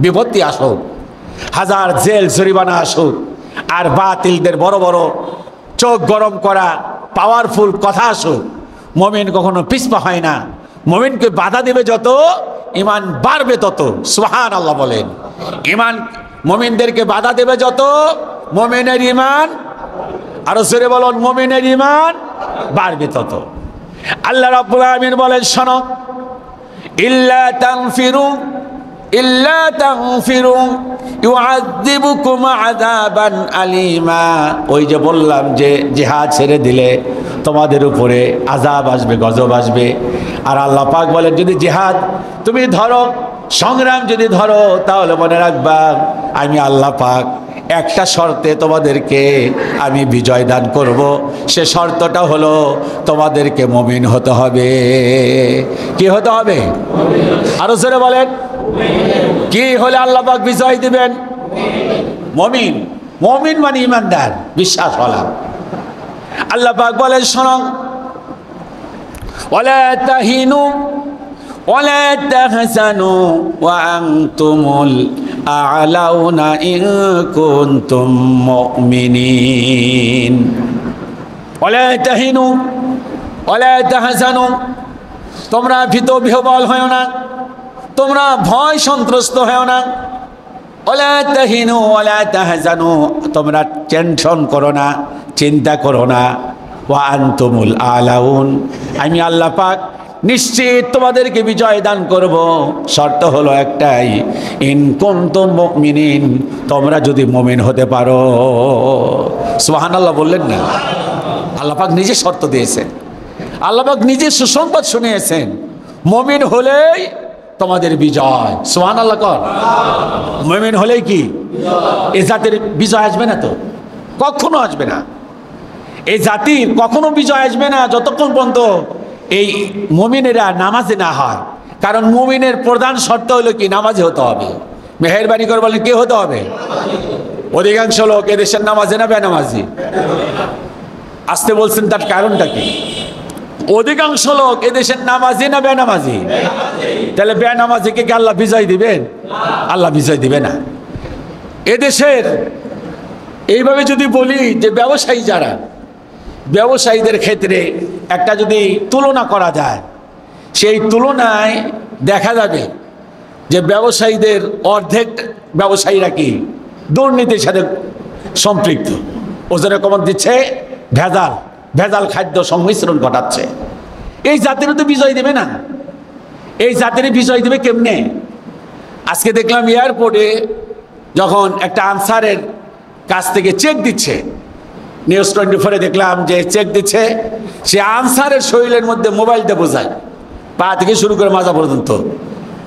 বিপত্তি আসুক, হাজার জেল জরিমানা আসুক, আর বাতিলদের বড় বড় চোখ গরম করা পাওয়ারফুল কথা আসুক, মুমিন কখনো পিছপা হয় না। মুমিনকে বাধা দেবে যত, ঈমান বাড়বে তত। সুবহানাল্লাহ বলেন। ঈমান মুমিনদেরকে বাধা দেবে যত, মুমিনের ঈমান, আরো জোরে বলুন, মুমিনের ঈমান বাড়বে তত। আল্লাহ রাব্বুল আলামিন বলেন, শোনো, ইল্লা তাগফিরু ইউআযিবুকুম আযাবান আলীমা, ওই যে বললাম যে জিহাদ ছেড়ে দিলে তোমাদের উপরে আযাব আসবে, গজব আসবে। আর আল্লাহ পাক বলেন যদি জিহাদ তুমি ধরো, সংগ্রাম যদি ধরো, তাহলে মনে রাখবা আমি আল্লাহ পাক একটা শর্তে তোমাদেরকে আমি বিজয় দান করব। সে শর্তটা হলো তোমাদেরকে মুমিন হতে হবে। কি হতে হবে? আরো জোরে বলেন। কি হলে আল্লাহ পাক বিজয় দিবেন? মুমিন। মুমিন মানে ঈমানদার, বিশ্বাস হলাম। আল্লাহ পাক বলেন, শোনো, ওয়ালা তাহিনু ওয়ালা তাহজানু ওয়া আনতুমুল আ'লাউনা ইন কুনতুম মুমিনিন। ওয়ালা তাহিনু ওয়ালা তাহজানু, তোমরা ভীত বিহ্বল হও না, তোমরা ভয় সন্ত্রস্ত হও না। ওয়ালা তাহিনু ওয়ালা তাহজানু, তোমরা টেনশন করো না, চিন্তা করো না। ওয়া আনতুমুল আ'লাউন, আমি আল্লাহ পাক নিশ্চিত তোমাদেরকে বিজয় দান করব। শর্ত হলো একটাই, ইন কুনতুম মুমিনিন, তোমরা যদি মুমিন হতে পারো। সুবহানাল্লাহ বললেন না? আল্লাহ পাক নিজে শর্ত দিয়েছেন, আল্লাহ পাক নিজে সুসংবাদ শুনিয়েছেন, মুমিন হলেই তোমাদের বিজয়। সুবহানাল্লাহ কর। মুমিন হলেই কি এই জাতির বিজয় আসবে না? তো কখনো আসবে না। এই জাতির কখনো বিজয় আসবে না যতক্ষণ পর্যন্ত এই মুমিনেরা নামাজে না হয়। কারণ মুমিনের প্রধান শর্ত হলো কি, নামাজে হতে হবে। মেহেরবানি করে বলেন, কে হতে হবে? অধিকাংশ লোক এদেশের নামাজে না বেনামাজি? আসতে বলছেন, তার কারণটা কি? অধিকাংশ লোক এদেশের নামাজি না বেনামাজি? তাহলে বেনামাজিকে কি আল্লাহ বিজয় দিবেন? আল্লাহ বিজয় দিবে না। এদেশের এইভাবে যদি বলি যে ব্যবসায়ী যারা, ব্যবসায়ীদের ক্ষেত্রে একটা যদি তুলনা করা যায়, সেই তুলনায় দেখা যাবে যে ব্যবসায়ীদের অর্ধেক ব্যবসায়ীরা কি দুর্নীতির সাথে সম্পৃক্ত। ওজনে কমন দিচ্ছে, ভেজাল ভেজাল খাদ্য সংমিশ্রণ ঘটাচ্ছে। এই জাতির তো বিজয় দেবে না। এই জাতির বিজয় দেবে কেমনে? আজকে দেখলাম এয়ারপোর্টে যখন একটা আনসারের কাছ থেকে চেক দিচ্ছে, নিউজ 24-এ দেখলাম যে চেক দিচ্ছে, সে আনসারের শরীরের মধ্যে মোবাইল দিয়ে বোঝায়, পা থেকে শুরু করে মাজা পর্যন্ত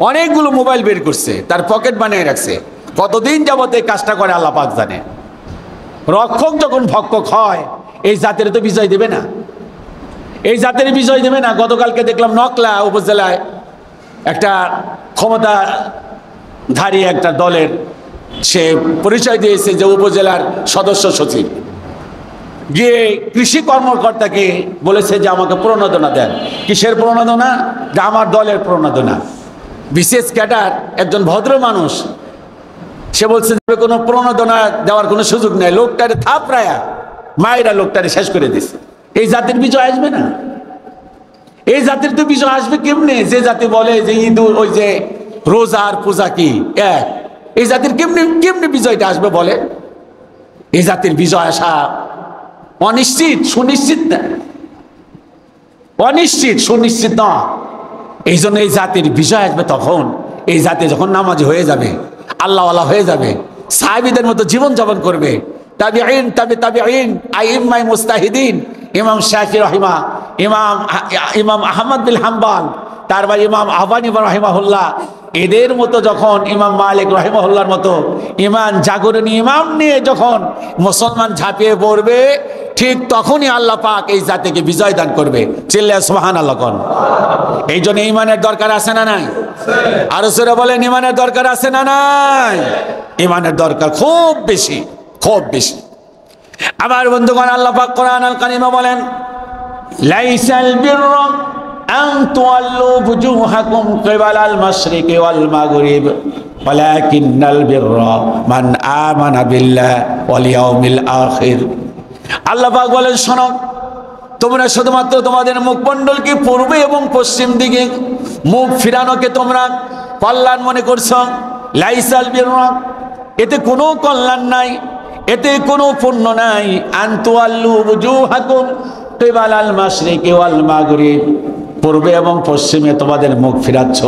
অনেকগুলো মোবাইল বের করছে, তার পকেট বানিয়ে রাখছে। কতদিন যাবত এই কাজটা করে আল্লাহ পাক জানে। রক্ষক যখন ভক্ষক হয়, এই জাতির তো বিজয় দেবে না। এই জাতির বিজয় দেবে না। গতকালকে দেখলাম নকলা উপজেলায় একটা ক্ষমতাধারী একটা দলের সে পরিচয় দিয়েছে যে উপজেলার সদস্য সচিব। গিয়ে কৃষি কর্মকর্তাকে বলেছে যে আমাকে প্রণোদনা দেন। কিসের প্রণোদনা? যে আমার দলের প্রণোদনা। বিশেষ ক্যাডার, একজন ভদ্র মানুষ, সে বলছে যে কোনো প্রণোদনা দেওয়ার কোনো সুযোগ নেই। লোকটারে থাপড়ায়া মায়েরা লোকটারে শেষ করে দিছে। এই জাতির বিজয় আসবে না? এই জাতির তো বিজয় আসবে কেমনে? যে জাতি বলে যে ঈদ, ওই যে রোজার পূজা কি এক, এই জাতির কেমনে কেমনে বিজয়টা আসবে বলে? এই জাতির বিজয় আসা অনিশ্চিত, সুনিশ্চিত না, অনিশ্চিত, সুনিশ্চিত না। এই জন্য এই জাতির বিজয় আসবে তখন, এই জাতি যখন নামাজি হয়ে যাবে, আল্লাহওয়ালা হয়ে যাবে, সাহাবীদের মতো জীবন যাপন করবে, তাবিঈন, তাবিঈন, আইম্মায়ে মুজতাহিদিন, ইমাম শাফিঈ রাহিমা, ইমাম আহমদ বিন হাম্বল, তারপর ইমাম আহবানী রাহিমাহুল্লাহ, এদের মতো যখন ইমাম মালিক রাহিমাহুল্লাহর মতো ইমান জাগরণী ইমাম নিয়ে যখন মুসলমান ঝাঁপিয়ে পড়বে, ঠিক তখনই আল্লাহ পাক এই জাতিকে বিজয় দান করবে। চিল্লায়া সুবহানাল্লাহ কোন। এই জন্য ইমানের দরকার আছে না নাই? আরো জোরে বলেন, ইমানের দরকার আছে না নাই? ইমানের দরকার খুব বেশি, খুব বেশি। আমার বন্ধুগণ, আল্লাহ পাক কোরআন আল কারিমে বলেন, লাইসাল বিররা আন তুওয়াল্লু বুজুহাকুম কিবালাল মাশরিকি ওয়াল মাগরিব ওয়ালাকিন্নাল বিররা মান আমানা বিল্লাহি ওয়াল ইয়াউমিল আখির। আল্লাহ পাক বলেন, শোনো, তোমরা শুধুমাত্র তোমাদের মুখমণ্ডলকে পূর্বে এবং পশ্চিম দিকে মুখ ফিরানোকে তোমরা কল্যাণ মনে করছো। লাইসাল বিররা, এতে কোনো কল্যাণ নাই, এতে কোনো পুণ্য নাই। আন তুওয়াল্লু বুজুহাকুম কিবালাল মাশরিকি ওয়াল মাগরিব, পূর্বে এবং পশ্চিমে তোমাদের মুখ ফিরাচ্ছ,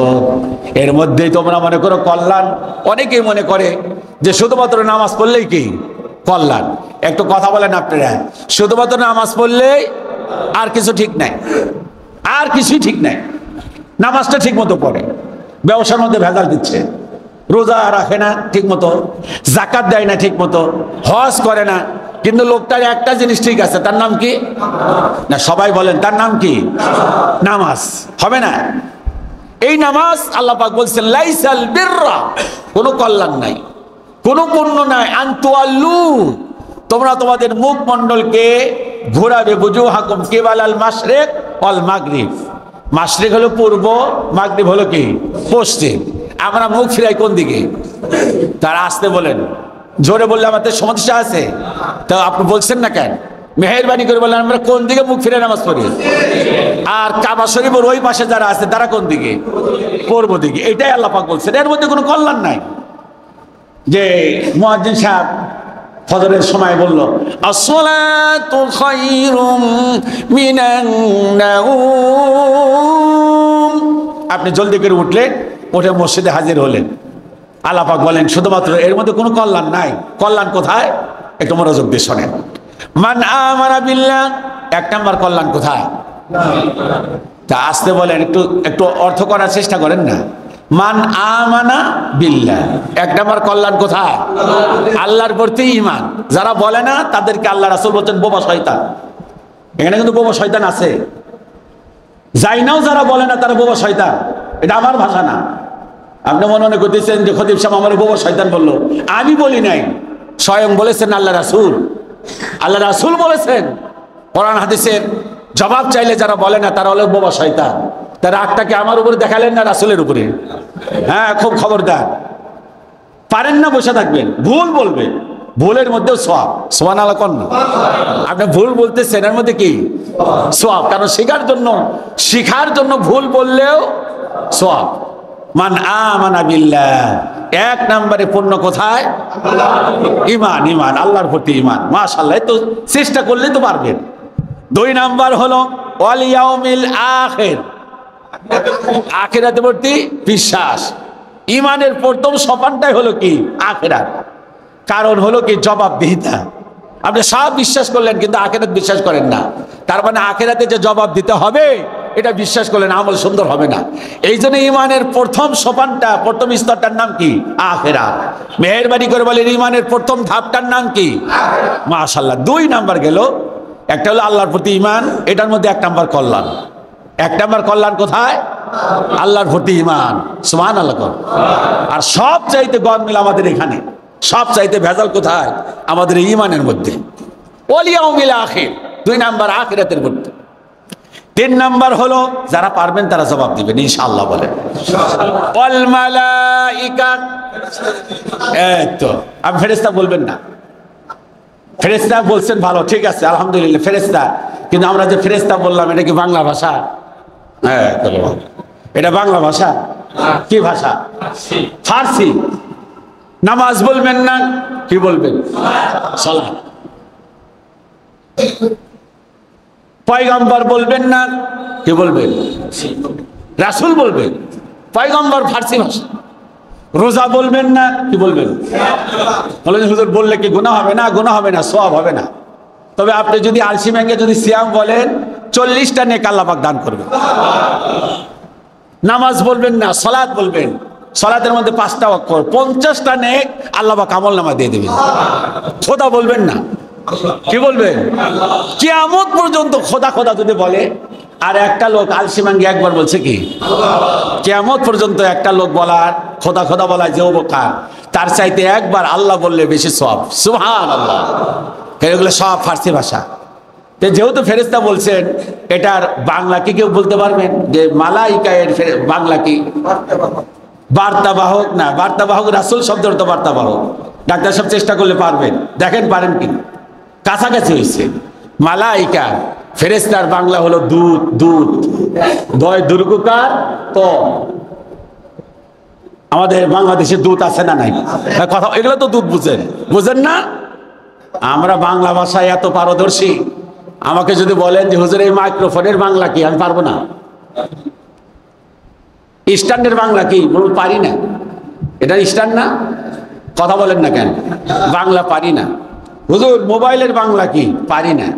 এর মধ্যেই তোমরা মনে করো কল্যাণ। অনেকেই মনে করে যে শুধুমাত্র নামাজ পড়লেই কি কল্যাণ। একটু কথা বলেন আপনারা, শুধুমাত্র নামাজ পড়লেই আর কিছু ঠিক নাই, আর কিছুই ঠিক নাই। নামাজটা ঠিক মতো পড়ে, ব্যবসার মধ্যে ভেজাল দিচ্ছে, রোজা রাখে না ঠিক মতো, যাকাত দেয় না ঠিক মতো, হজ করে না, কিন্তু লোকটার একটা জিনিস ঠিক আছে, তার নাম কি? না, সবাই বলেন তার নাম কি? নামাজ। হবে না? এই নামাজ আল্লাহ পাক বলছেন লাইসাল বিররা, কোনো কল্যাণ নাই, কোনো পুণ্য নাই। আন তুওয়াল্লু, তোমরা তোমাদের মুখমণ্ডলকে ঘোরাবে, বুজুহাকুম কিবালাল মাশরিক ওয়াল মাগরিব। মাশরিক হলো পূর্ব, মাগরিব হলো কি পশ্চিম। আমরা মুখ ফিরাই কোন দিকে? তারা আসতে বলেন, জোরে বললে আমাদের সমস্যা আছে। তা আপনি বলছেন না কেন? মেহেরবানি করে বললেন আমরা কোন দিকে মুখ ফিরে নামাজ পড়ি। আর কাবা শরীফের ওই পাশে যারা আছে তারা কোন দিকে? পূর্ব দিকে। এটাই আল্লাহ পাক বলছেন, এর মধ্যে কোনো কল্যাণ নাই। যে মুয়াজ্জিন সাহেব ফজরের সময় বলল, আসসালাতু খায়রুম মিনান নাওম, আপনি জলদি করে উঠলেন, উঠে মসজিদে হাজির হলেন। আল্লাহ পাক বলেন শুধুমাত্র এর মধ্যে কোনো কল্যাণ নাই। কল্যাণ কোথায়? একটু মনোযোগ দিয়ে শোনেন। মান আমানা বিল্লাহ, এক নাম্বার কল্যাণ কোথায়? তা আসতে বলেন, একটু একটু অর্থ করার চেষ্টা করেন না। মান আমানা বিল্লাহ, এক নাম্বার কল্যাণ কোথায়? আল্লাহর প্রতি ঈমান। যারা বলে না তাদেরকে আল্লাহ রাসূল বলেন বোবা শয়তান। এখানে কিন্তু বোবা শয়তান আছে, যাই নাও যারা বলে না তারা বোবা শয়তান। এটা আমার ভাষা না। আপনি মনে করতেছেন যে খতিব সাহেব আমার বোবা শয়তান বললো, আমি বলি নাই, স্বয়ং বলেছেন আল্লাহ রাসূল। আল্লাহ রাসূল বলেছেন, কোরআন হাদিসের জবাব চাইলে যারা বলে না তারা হলো বোবা শয়তান। তার রাগটাকে আমার উপরে দেখালেন না রাসূলের উপরে? হ্যাঁ, খুব খবরদার। পারেন না বসে থাকবেন, ভুল বলবেন, ভুলের মধ্যেও সওয়াব। সুবহানাল্লাহ কোন। আপনি ভুল বলতেছেন, এর মধ্যে কি সওয়াব? কারণ শিখার জন্য ভুল বললেও সওয়াব। মান আমানা বিল্লাহ, এক নম্বরে পূর্ণ কোথায়? ঈমান। ঈমান, আল্লাহর প্রতি ঈমান। মাশাআল্লাহ, তো চেষ্টা করলে তো পারবেন। দুই নাম্বার হলো ওয়াল ইয়াউমিল আখির, আখিরাতের প্রতি বিশ্বাস। ঈমানের প্রথম সোপানটাই হলো কি? আখিরাত। কারণ হলো কি? জবাবদিহিতা। আপনি সব বিশ্বাস করলেন কিন্তু আখিরাত বিশ্বাস করেন না, তার মানে আখিরাতে যে জবাব দিতে হবে এটা বিশ্বাস করলেন, আমল সুন্দর হবে না। এই জন্য ঈমানের প্রথম সোপানটা, প্রথম স্তরটার নাম কি? আখিরাত। মেহেরবানি করে বলেন ঈমানের প্রথম ধাপটার নাম কি? মাশাআল্লাহ। দুই নাম্বার গেল, একটা হলো আল্লাহর প্রতি ঈমান, এটার মধ্যে এক নাম্বার কল্যাণ। এক নাম্বার কল্যাণ কোথায়? আল্লাহর প্রতি ঈমান। সুবহানাল্লাহ। আর সব চাইতে গরমিল আমাদের এখানে, সব চাইতে ভেজাল কোথায়? আমাদের ঈমানের মধ্যে। ওয়াল ইয়াউমিল আখির, 2 নাম্বার আখিরাতের গুরুত্ব। 3 নাম্বার হলো যারা পারবেন তারা জবাব দিবেন ইনশাআল্লাহ বলেন ওয়াল মালাইকা। তো আপনি ফেরেশতা বলবেন না, ফেরেশতা বলছেন ভালো, ঠিক আছে আলহামদুলিল্লাহ ফেরেশতা, কিন্তু আমরা যে ফেরেশতা বললাম এটা কি বাংলা ভাষা? হ্যাঁ এটা বাংলা ভাষা? কি ভাষা? ফার্সি। নামাজ বলবেন না, কি বলবেন? সালাত। পয়গম্বর বলবেন না, কি বলবেন? রাসূল বলবেন। পয়গম্বর ফার্সি ভাষা। রোজা বলবেন না, কি বলবেন? বলেন হুজুর বললে কি গুনাহ হবে? না, গুনাহ হবে না, সওয়াব হবে না। তবে আপনি যদি আলসি ব্যাংকে যদি সিয়াম বলেন 40টা নেক আল্লাহ পাক দান করবেন। নামাজ বলবেন না, সালাত বলবেন। সালাতের মধ্যে 5টা ওয়াক্ত, 50টা নেক আল্লাহ পাক আমলনামা দিয়ে দিবেন। খোদা বলবেন না, কি বলবেন? কিয়ামত পর্যন্ত খোদা খোদা যদি বলে, আর একটা লোক আলসি ব্যাংকে একবার বলছে কি? কিয়ামত পর্যন্ত একটা লোক বলার খোদা খোদা বলা যে উপকার, তার চাইতে একবার আল্লাহ বললে বেশি সওয়াব। সুবহানাল্লাহ। এগুলো সব ফার্সি ভাষা। যেহেতু ফেরেশতা বলছেন, এটার বাংলা কি কেউ বলতে পারবেন? যে মালাইকা এর বাংলা কি? বার্তাবাহক না, বার্তাবাহক রাসূল শব্দের তো বার্তাবাহক। ডাক্তার সব চেষ্টা করলে পারবেন, দেখেন পারেন কি? কাছাকাছি হয়েছে। মালাইকা ফেরেশতার বাংলা হলো দূত। দূত দয় দুর্গকার তো আমাদের বাংলাদেশে দূত আছে না নাই? কথা এগুলো তো দূত বুঝেন, বুঝেন না? আমরা বাংলা ভাষায় এত পারদর্শী, আমাকে যদি বলেন যে হুজুর এই মাইক্রোফোনের বাংলা কি, আমি পারবো না। স্ট্যান্ডের বাংলা কি, বলুন পারি না। এটা স্ট্যান্ড না? কথা বলেন না কেন? বাংলা পারি না। হুজুর মোবাইলের বাংলা কি, পারি না।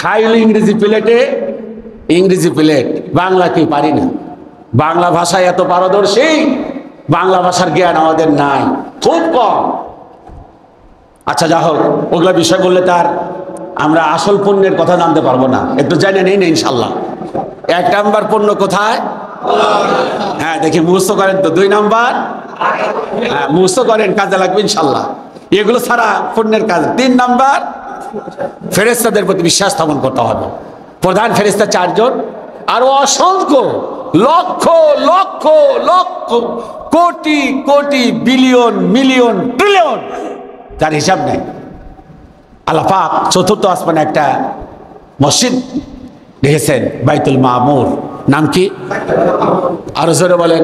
খাইল ইংরেজি প্লেটে, ইংরেজি প্লেট, বাংলা কি, পারি না। বাংলা ভাষায় এত পারদর্শী, বাংলা ভাষার জ্ঞান আমাদের নাই, খুব কম। আচ্ছা যা হোক, ওগুলা বিষয় বললে তার আমরা আসল পণ্যের কথা জানতে পারবো না, একটু জানে নেই না ইনশাল্লাহ। 1 নাম্বার পণ্য কোথায়? হ্যাঁ দেখি মুখস্থ করেন তো। 2 নাম্বার, হ্যাঁ মুখস্থ করেন, কাজে লাগবে ইনশাল্লাহ। এগুলো ছাড়া পণ্যের কাজ। 3 নাম্বার, ফেরেশতাদের প্রতি বিশ্বাস স্থাপন করতে হবে। প্রধান ফেরেশতা 4 জন, আর অসংখ্য lakh lakh lakh crore crore billion million trillion, যার হিসাব নেই। আল্লাহ পাক 4র্থ আসমানে একটা মসজিদ রেখেছেন, বাইতুল মামুর। নাম কি? আরো জোরে বলেন।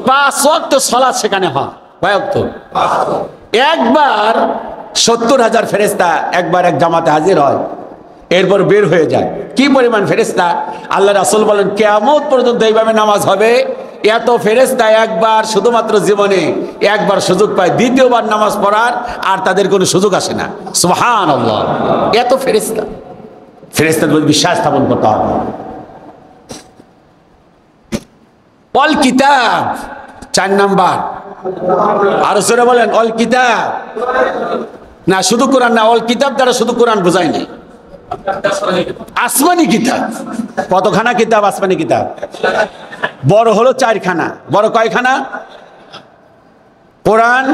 5 ওয়াক্ত সালাত সেখানে হয়। কয় ওয়াক্ত? একবার 70,000 ফেরেশতা একবার এক জামাতে হাজির হয়, এরপর বের হয়ে যায়। কি পরিমাণ ফেরেশতা! আল্লাহ রাসূল বলেন কিয়ামত পর্যন্ত এইভাবে নামাজ হবে। এত ফেরেশতা একবার শুধুমাত্র জীবনে একবার সুযোগ পায়, দ্বিতীয়বার নামাজ পড়ার আর তাদের কোনো সুযোগ আসে না। সুবহানাল্লাহ। এত ফেরেশতা, ফেরেশতাদের প্রতি বিশ্বাস স্থাপন করতে হবে। অল কিতাব 4 নাম্বার, আরো জোরে বলেন অল কিতাব। না শুধু কোরআন না, অল কিতাব দ্বারা শুধু কোরআন বোঝায় না, আসমানি কিতাব। কতখানা কিতাব? আসমানি কিতাব বড় হলো 4খানা। বড় কয়খানা? কোরআন,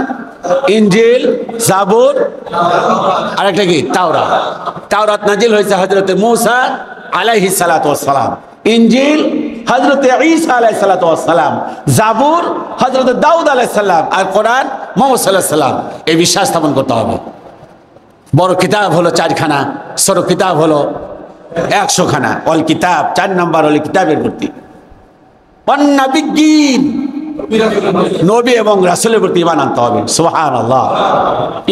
ইনজিল, জাবুর, আর একটা কি? তাওরাত। তাওরাত নাজিল হয়েছে হযরতে মূসা আলাইহিস সালাতু ওয়াস সালাম, ইনজিল হযরতে ঈসা আলাইহিস সালাতু ওয়াস সালাম, জাবুর হযরতে দাউদ আলাইহিস সালাম, আর কোরআন মুহাম্মদ সাল্লাল্লাহু আলাইহি সাল্লাম। এই বিশ্বাস স্থাপন করতে হবে। বড় কিতাব হলো 4খানা, ছোট কিতাব হলো 100খানা। অল কিতাব 4 নাম্বার হলো কিতাবের প্রতি। অন্নাবিগীন, নবী এবং রাসূলের প্রতি ঈমান আনতে হবে। সুবহানাল্লাহ।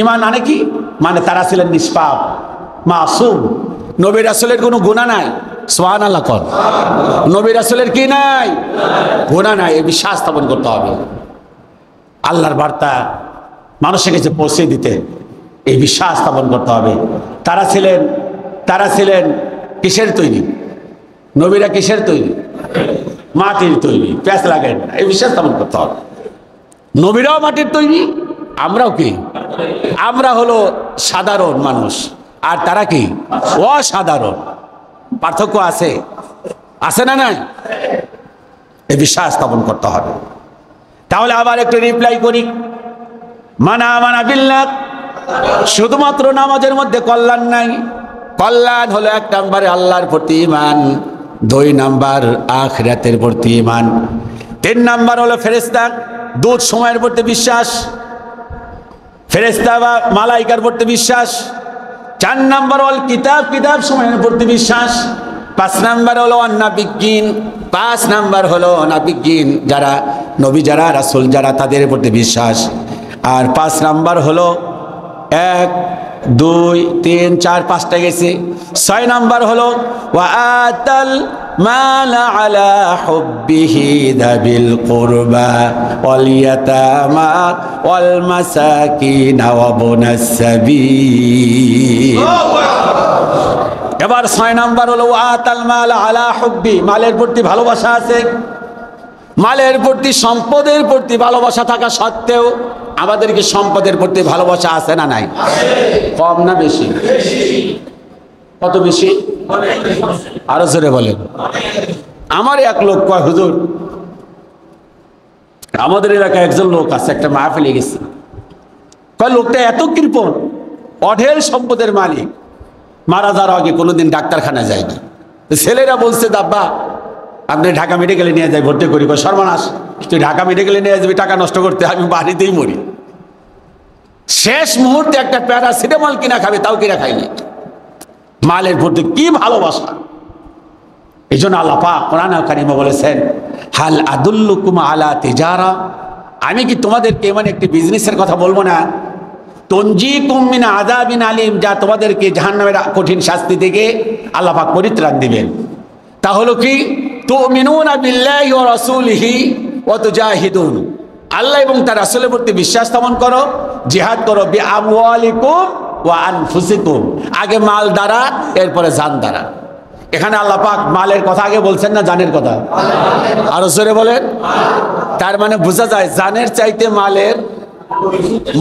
ঈমান মানে কি? মানে তারা ছিলেন নিষ্পাপ, মাসুম। নবী রাসূলের কোনো গুনাহ নাই। সুবহানাল্লাহ কর। নবী রাসূলের কি নাই? গুনাহ নাই। এই বিশ্বাস স্থাপন করতে হবে। আল্লাহর বার্তা মানুষের কাছে পৌঁছে দিতে এই বিশ্বাস স্থাপন করতে হবে। তারা ছিলেন কিসের তৈরি? নবীরা কিসের তৈরি? মাটির তৈরি, প্যাঁচ লাগেন। এই বিশ্বাস স্থাপন করতে হবে। নবীরাও মাটির তৈরি, আমরাও কি? আমরা হলো সাধারণ মানুষ, আর তারা কি? অসাধারণ। পার্থক্য আছে, আছে না নাই? এই বিশ্বাস স্থাপন করতে হবে। তাহলে আবার একটু রিপ্লাই করি। মানা আমানা বিল্লাহ শুধুমাত্র নামাজের মধ্যে কল্যাণ নাই, কল্যাণ হলো 1 নম্বরে আল্লাহর প্রতি ঈমান, 2 নম্বর আখিরাতের প্রতি ঈমান, 3 নম্বর হলো ফেরেশতা দূত সময়ের প্রতি বিশ্বাস, ফেরেশতা বা মালাইকার প্রতি বিশ্বাস, 4 নম্বর হল কিতাব সময়ের প্রতি বিশ্বাস, 5 নম্বর হলো নাবিয়্যিন, 5 নম্বর হলো নাবিয়্যিন যারা নবী যারা রাসূল যারা তাদের প্রতি বিশ্বাস। আর 5 নম্বর হলো 1 2 3 4 5টা গেছে। 6 নম্বর হলো ওয়া আতাল মাল আলা হুব্বিহি যাবিল কুরবা ওয়াল ইয়াতামা ওয়াল মাসাকিন ওয়া ইবনাস সাবিল। এবার 6 নম্বর হলো ওয়া আতাল মাল আলা হুব্বি, মালের প্রতি ভালোবাসা আছে, মালের প্রতি সম্পদের প্রতি ভালোবাসা থাকা সত্ত্বেও আমাদের কি সম্পদের প্রতি ভালোবাসা আছে না নাই? কম না বেশি? কত বেশি? আরো জোরে বলেন। আমার এক লোক কয়, হুজুর আমাদের এলাকায় একজন লোক আছে, একটা মাহফিলে গেছে, কয় লোকটা এত কৃপণ, অঢেল সম্পদের মালিক, মারা যাওয়ার আগে কোনোদিন ডাক্তারখানা যায়নি। ছেলেরা বলছে দাব্বা আপনি ঢাকা মেডিকেলে নিয়ে যাই ভর্তি করি। সর্বনাশ, তুই ঢাকা মেডিকেলে নিয়ে যাবি টাকা নষ্ট করতে, আমি বাড়িতেই মরি। শেষ মুহূর্তে একটা প্যারাসিটামল কিনা খাবে, তাও কিনা খাইনি। মালের প্রতি কি ভালোবাসা! এই জন্য আল্লাহ পাক কোরআন কারিমে বলেছেন, হাল আদুল্লুকুম আলা তিজারা, আমি কি তোমাদেরকে এমন একটি বিজনেসের কথা বলবো না, তুনজিকুম মিন আযাবিন আলিম, যা তোমাদেরকে জাহান্নামের কঠিন শাস্তি থেকে আল্লাহ পাক পরিত্রাণ দিবেন। তা হলো কি, তুমিনুনা বিল্লাহি ওয়া রাসূলিহি ওয়া তুজাহিদুন, আল্লাহ এবং তার রাসূলের প্রতি বিশ্বাস স্থাপন করো, জিহাদ করো, বিআমওয়ালিকুম ওয়া আনফুসিকুম, আগে মাল দ্বারা এরপরে জান দ্বারা। এখানে আল্লাহ পাক মালের কথা আগে বলছেন না জানের কথা? আরো জোরে বলেন। তার মানে বোঝা যায় জানের চাইতে মালের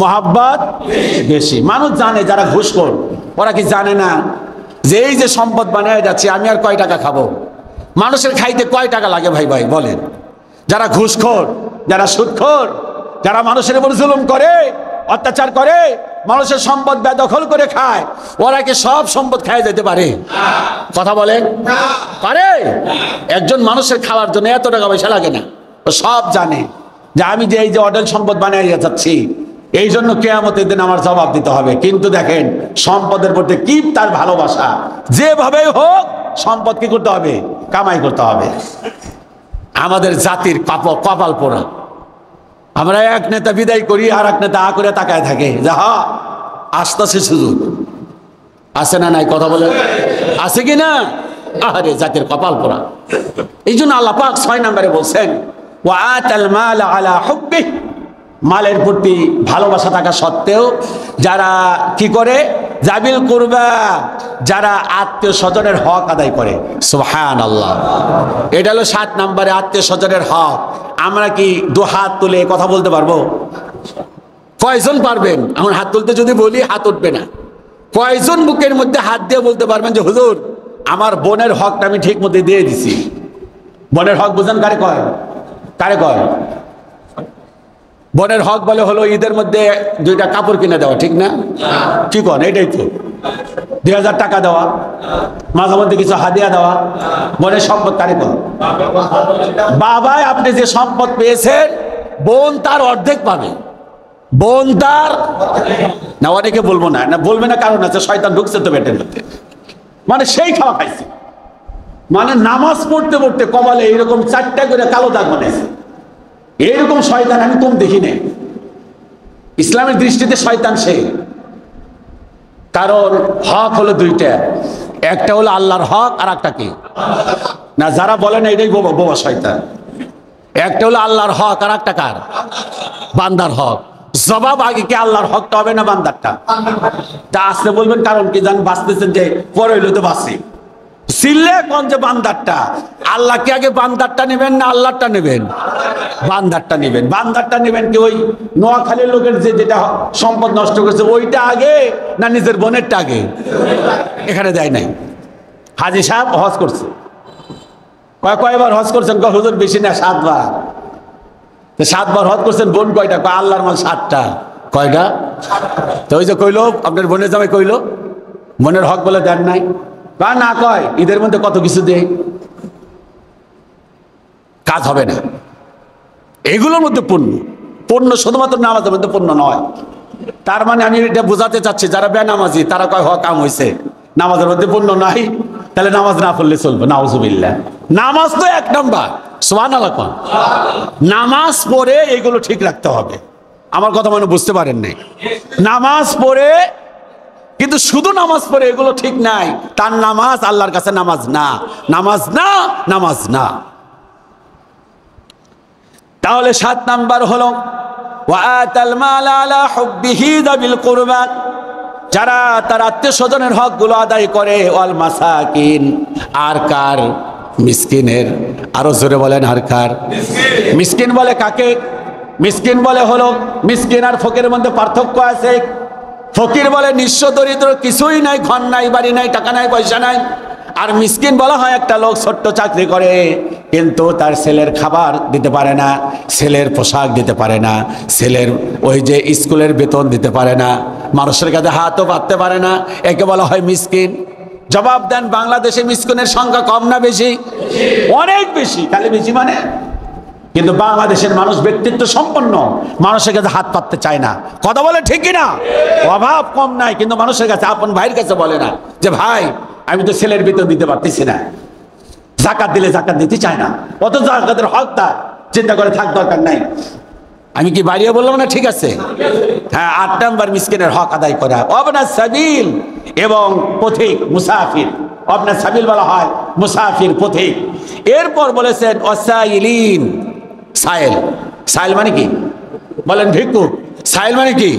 মহাব্বত বেশি। মানুষ জানে, যারা ঘুষখোর ওরা কি জানে না যে এই যে সম্পদ বানায় যাচ্ছে আমি আর কয় টাকা খাবো? মানুষের খাইতে কয় টাকা লাগে ভাই ভাই বলেন? যারা ঘুষখোর, যারা সুদখোর, যারা মানুষের উপর জুলুম করে, অত্যাচার করে, মানুষের সম্পদ বেদখল করে খায়, ওরা কি সব সম্পদ খায় যেতে পারে? কথা বলেন, পারে? একজন মানুষের খাওয়ার জন্য এত টাকা পয়সা লাগে না। ও সব জানে যে আমি যে এই যে অঢেল সম্পদ বানিয়ে যাচ্ছি, এই জন্য কিয়ামতের দিন আমার জবাব দিতে হবে। কিন্তু দেখেন সম্পদের প্রতি কি তার ভালোবাসা, যেভাবেই হোক সম্পদ কি করতে হবে? কামাই করতে হবে। আমাদের জাতির কপাল পোড়া, আমরা এক নেতা বিদায় করি আর এক নেতা করে তাকায় থাকে যে হা আসতেছে সুযোগ, আছে না নাই? কথা বলে আছে কি না? আরে জাতির কপাল পোড়া। এই জন্য আল্লাহ পাক 6 নম্বরে বলছেন ওয়া আতাল মাল আলা হুব্বিহি, মালের প্রতি ভালোবাসা থাকা সত্ত্বেও যারা কি করে? যাবিল কুরবা, যারা আত্মীয় স্বজনের হক আদায় করে। সুবহানাল্লাহ। এটা হলো 7 নম্বরে আত্মীয় স্বজনের হক। আমরা কি 2 হাত তুলে কথা বলতে পারবো? কয়জন পারবেন? আমার হাত তুলতে যদি বলি হাত উঠবে না। কয়জন বুকের মধ্যে হাত দিয়ে বলতে পারবেন যে হুজুর আমার বোনের হকটা আমি ঠিক মতো দিয়ে দিছি? বোনের হক বুঝেন কারে কয়? কারে কয়? বোনের হক বলে হলো ঈদের মধ্যে 2টা কাপড় কিনে দেওয়া, ঠিক না? কি কন? এটাই তো 2000 টাকা দেওয়া, মাঝে মধ্যে কিছু হাদিয়া দেওয়া। বোনের সম্পদ কারে কয়? বাবাই আপনি যে সম্পদ পেয়েছেন বোন তার অর্ধেক পাবে। বোন তার না, অনেকে বলবো না, না বলবে না কারণ আছে, শয়তান ঢুকছে তো পেটের মধ্যে। মানে সেই খাওয়া খাইছে, মানে নামাজ পড়তে পড়তে কপালে এইরকম 4টা করে কালো দাগ বানাইছে। এইরকম শয়তান আমি কম দেখি নাই। ইসলামের দৃষ্টিতে শয়তান সে, কারণ হক হলো 2টা, একটা হলো আল্লাহর হক আর একটা কি না, যারা বলে না এটাই বোবা শয়তান। একটা হলো আল্লাহর হক আর একটা কার? বান্দার হক। জবাব আগে কি আল্লাহর হকটা হবে না বান্দারটা? তা আসলে বলবেন কারণ কি জান? বাঁচতেছেন যে পরে হইলো তো বাঁচি সিল্লে কোন যে বান্দারটা। আল্লাহকে আগে বান্দারটা নেবেন না আল্লাহরটা নেবেন? বান্দারটা নেবেন। বান্দারটা নেবেন কি ওই নোয়াখালীর লোকের যে যেটা সম্পদ নষ্ট করেছে ওইটা আগে না নিজের বোনেরটা আগে? এখানে দেয় নাই। হাজী সাহেব হজ করছে, কয়বার হজ করছেন? হুজুর বেশি না 7 বার। 7 বার হজ করছেন, বোন কয়টা? আল্লাহর মাল 7টা। কয়টা? তো ওই যে কইলো আপনার বোনের জামাই কইলো বোনের হক বলে দেন নাই, বা না কয় ঈদের মধ্যে কত কিছু দেয়, কাজ হবে না। এগুলোর মধ্যে পূর্ণ শুধুমাত্র নামাজের মধ্যে পূর্ণ নয়। তার মানে আমি এটা বোঝাতে চাচ্ছি যারা বেনামাজি তারা কয় হক কাম হয়েছে, নামাজের মধ্যে পূর্ণ নাই, তাহলে নামাজ না পড়লে চলবে। নাউজুবিল্লাহ। নামাজ তো এক নাম্বার। সুবহানাল্লাহ। নামাজ পড়ে এগুলো ঠিক রাখতে হবে। আমার কথা মানে বুঝতে পারেন নাই? নামাজ পড়ে, কিন্তু শুধু নামাজ পড়ে এগুলো ঠিক নাই, তার নামাজ আল্লাহর কাছে নামাজ না, নামাজ না, নামাজ না। তাহলে 7 নাম্বার হলো ওয়াআতাল মাল আলা হুব্বিহি যাবিল কুরবা, যারা তার আত্মীয় স্বজনের হক গুলো আদায় করে, ওয়াল মাসাকিন, আর কার? মিসকিনের। আরো জোরে বলেন, আর কার? মিসকিন বলে কাকে? মিসকিন বলে হলো, মিসকিন আর ফকিরের মধ্যে পার্থক্য আছে। ফকির বলে নিঃস্ব দরিদ্র, কিছুই নাই, ঘর নাই, বাড়ি নাই, টাকা নাই, পয়সা নাই। আর মিসকিন বলা হয় একটা লোক ছোট্ট চাকরি করে, কিন্তু তার ছেলের খাবার দিতে পারে না, ছেলের পোশাক দিতে পারে না, ছেলের ওই যে স্কুলের বেতন দিতে পারে না, মানুষের কাছে হাতও পাততে পারে না, একে বলা হয় মিসকিন। জবাব দেন, বাংলাদেশে মিসকিনের সংখ্যা কম না বেশি? অনেক বেশি। খালি বেশি মানে? কিন্তু বাংলাদেশের মানুষ ব্যক্তিত্ব সম্পন্ন, মানুষের কাছে হাত পাততে চায় না। কথা বলে ঠিক কিনা? অভাব কম নাই, কিন্তু মানুষের কাছে, আপন ভাইয়ের কাছে বলে না যে ভাই আমি তো ছেলের বেতন দিতে পারতেছি না, জাকাত দিলে জাকাত দিতে চায় না, অত জাকাতের হক তার, চিন্তা করে থাক, দরকার নাই। আমি কি বাড়িয়ে বললাম না? ঠিক আছে। হ্যাঁ, 8 নাম্বার মিসকিনের হক আদায় করা। ওয়াবনা সাবিল, এবং পথিক, মুসাফির। ওয়াবনা সাবিল বলা হয় মুসাফির, পথিক। এরপর বলেছেন ওয়াসাইলিন, সাইল। সাইল মানে কি? বলেন ভিক্ষুক। সাইল মানে কি?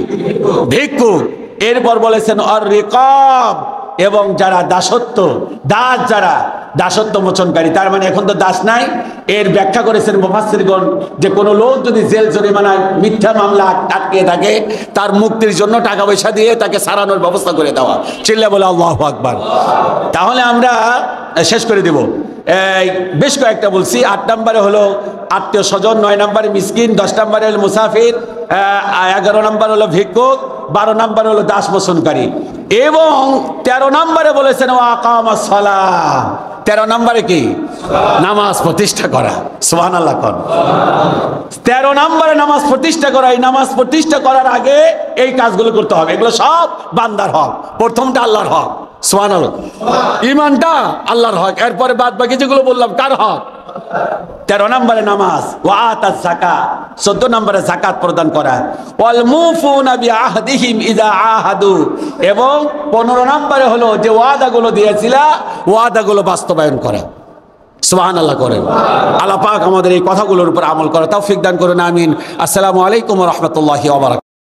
ভিক্ষুক। এরপর বলেছেন আর রিকাব, এবং যারা দাসত্ব, দাস, যারা দাসত্ব মোচনকারী। তার মানে এখন তো দাস নাই। এর ব্যাখ্যা করেছেন মুফাসসিরগণ যে কোনো লোক যদি জেল জরিমানায় মিথ্যা মামলা আটকে থাকে, তার মুক্তির জন্য টাকা পয়সা দিয়ে তাকে সারানোর ব্যবস্থা করে দেওয়া। চিল্লা বলে আল্লাহু আকবার। তাহলে আমরা শেষ করে দেব। বেশ কয়েকটা বলছি। 8 নম্বরে হলো আত্মীয় স্বজন, 9 নম্বরে মিসকিন, 10 নম্বরে হলো মুসাফির, 11 নম্বর হলো ভিক্ষুক, 12 নম্বর হলো দাস মোচনকারী, এবং 13 নম্বরে বলেছেন ও আকামাস সালাহ। 13 নম্বরে কি? নামাজ প্রতিষ্ঠা করা। সুবহানাল্লাহ কোন? 13 নম্বরে নামাজ প্রতিষ্ঠা করা। এই নামাজ প্রতিষ্ঠা করার আগে এই কাজগুলো করতে হবে। এগুলো সব বান্দার হক। প্রথমটা আল্লাহর হক। সুবহানাল্লাহ। ঈমানটা আল্লাহর হক। এরপরে বাদ বাকি যেগুলো বললাম কার হক? 13 নম্বরে নামাজ। ওয়া আতাজ যাকাত, 14 নম্বরে যাকাত প্রদান করা। ওয়াল মুফুনা বিআহদিহিম ইযা আহাদু, এবং 15 নম্বরে হলো যে ওয়াদাগুলো দিয়েছিল ওয়াদাগুলো বাস্তবায়ন করা। সুবহানাল্লাহ করেন। আল্লাহ পাক আমাদের এই কথাগুলোর উপর আমল করা তৌফিক দান করুন। আমিন। আসসালামু আলাইকুম ওয়া রাহমাতুল্লাহি ওয়া বারাকাতুহু।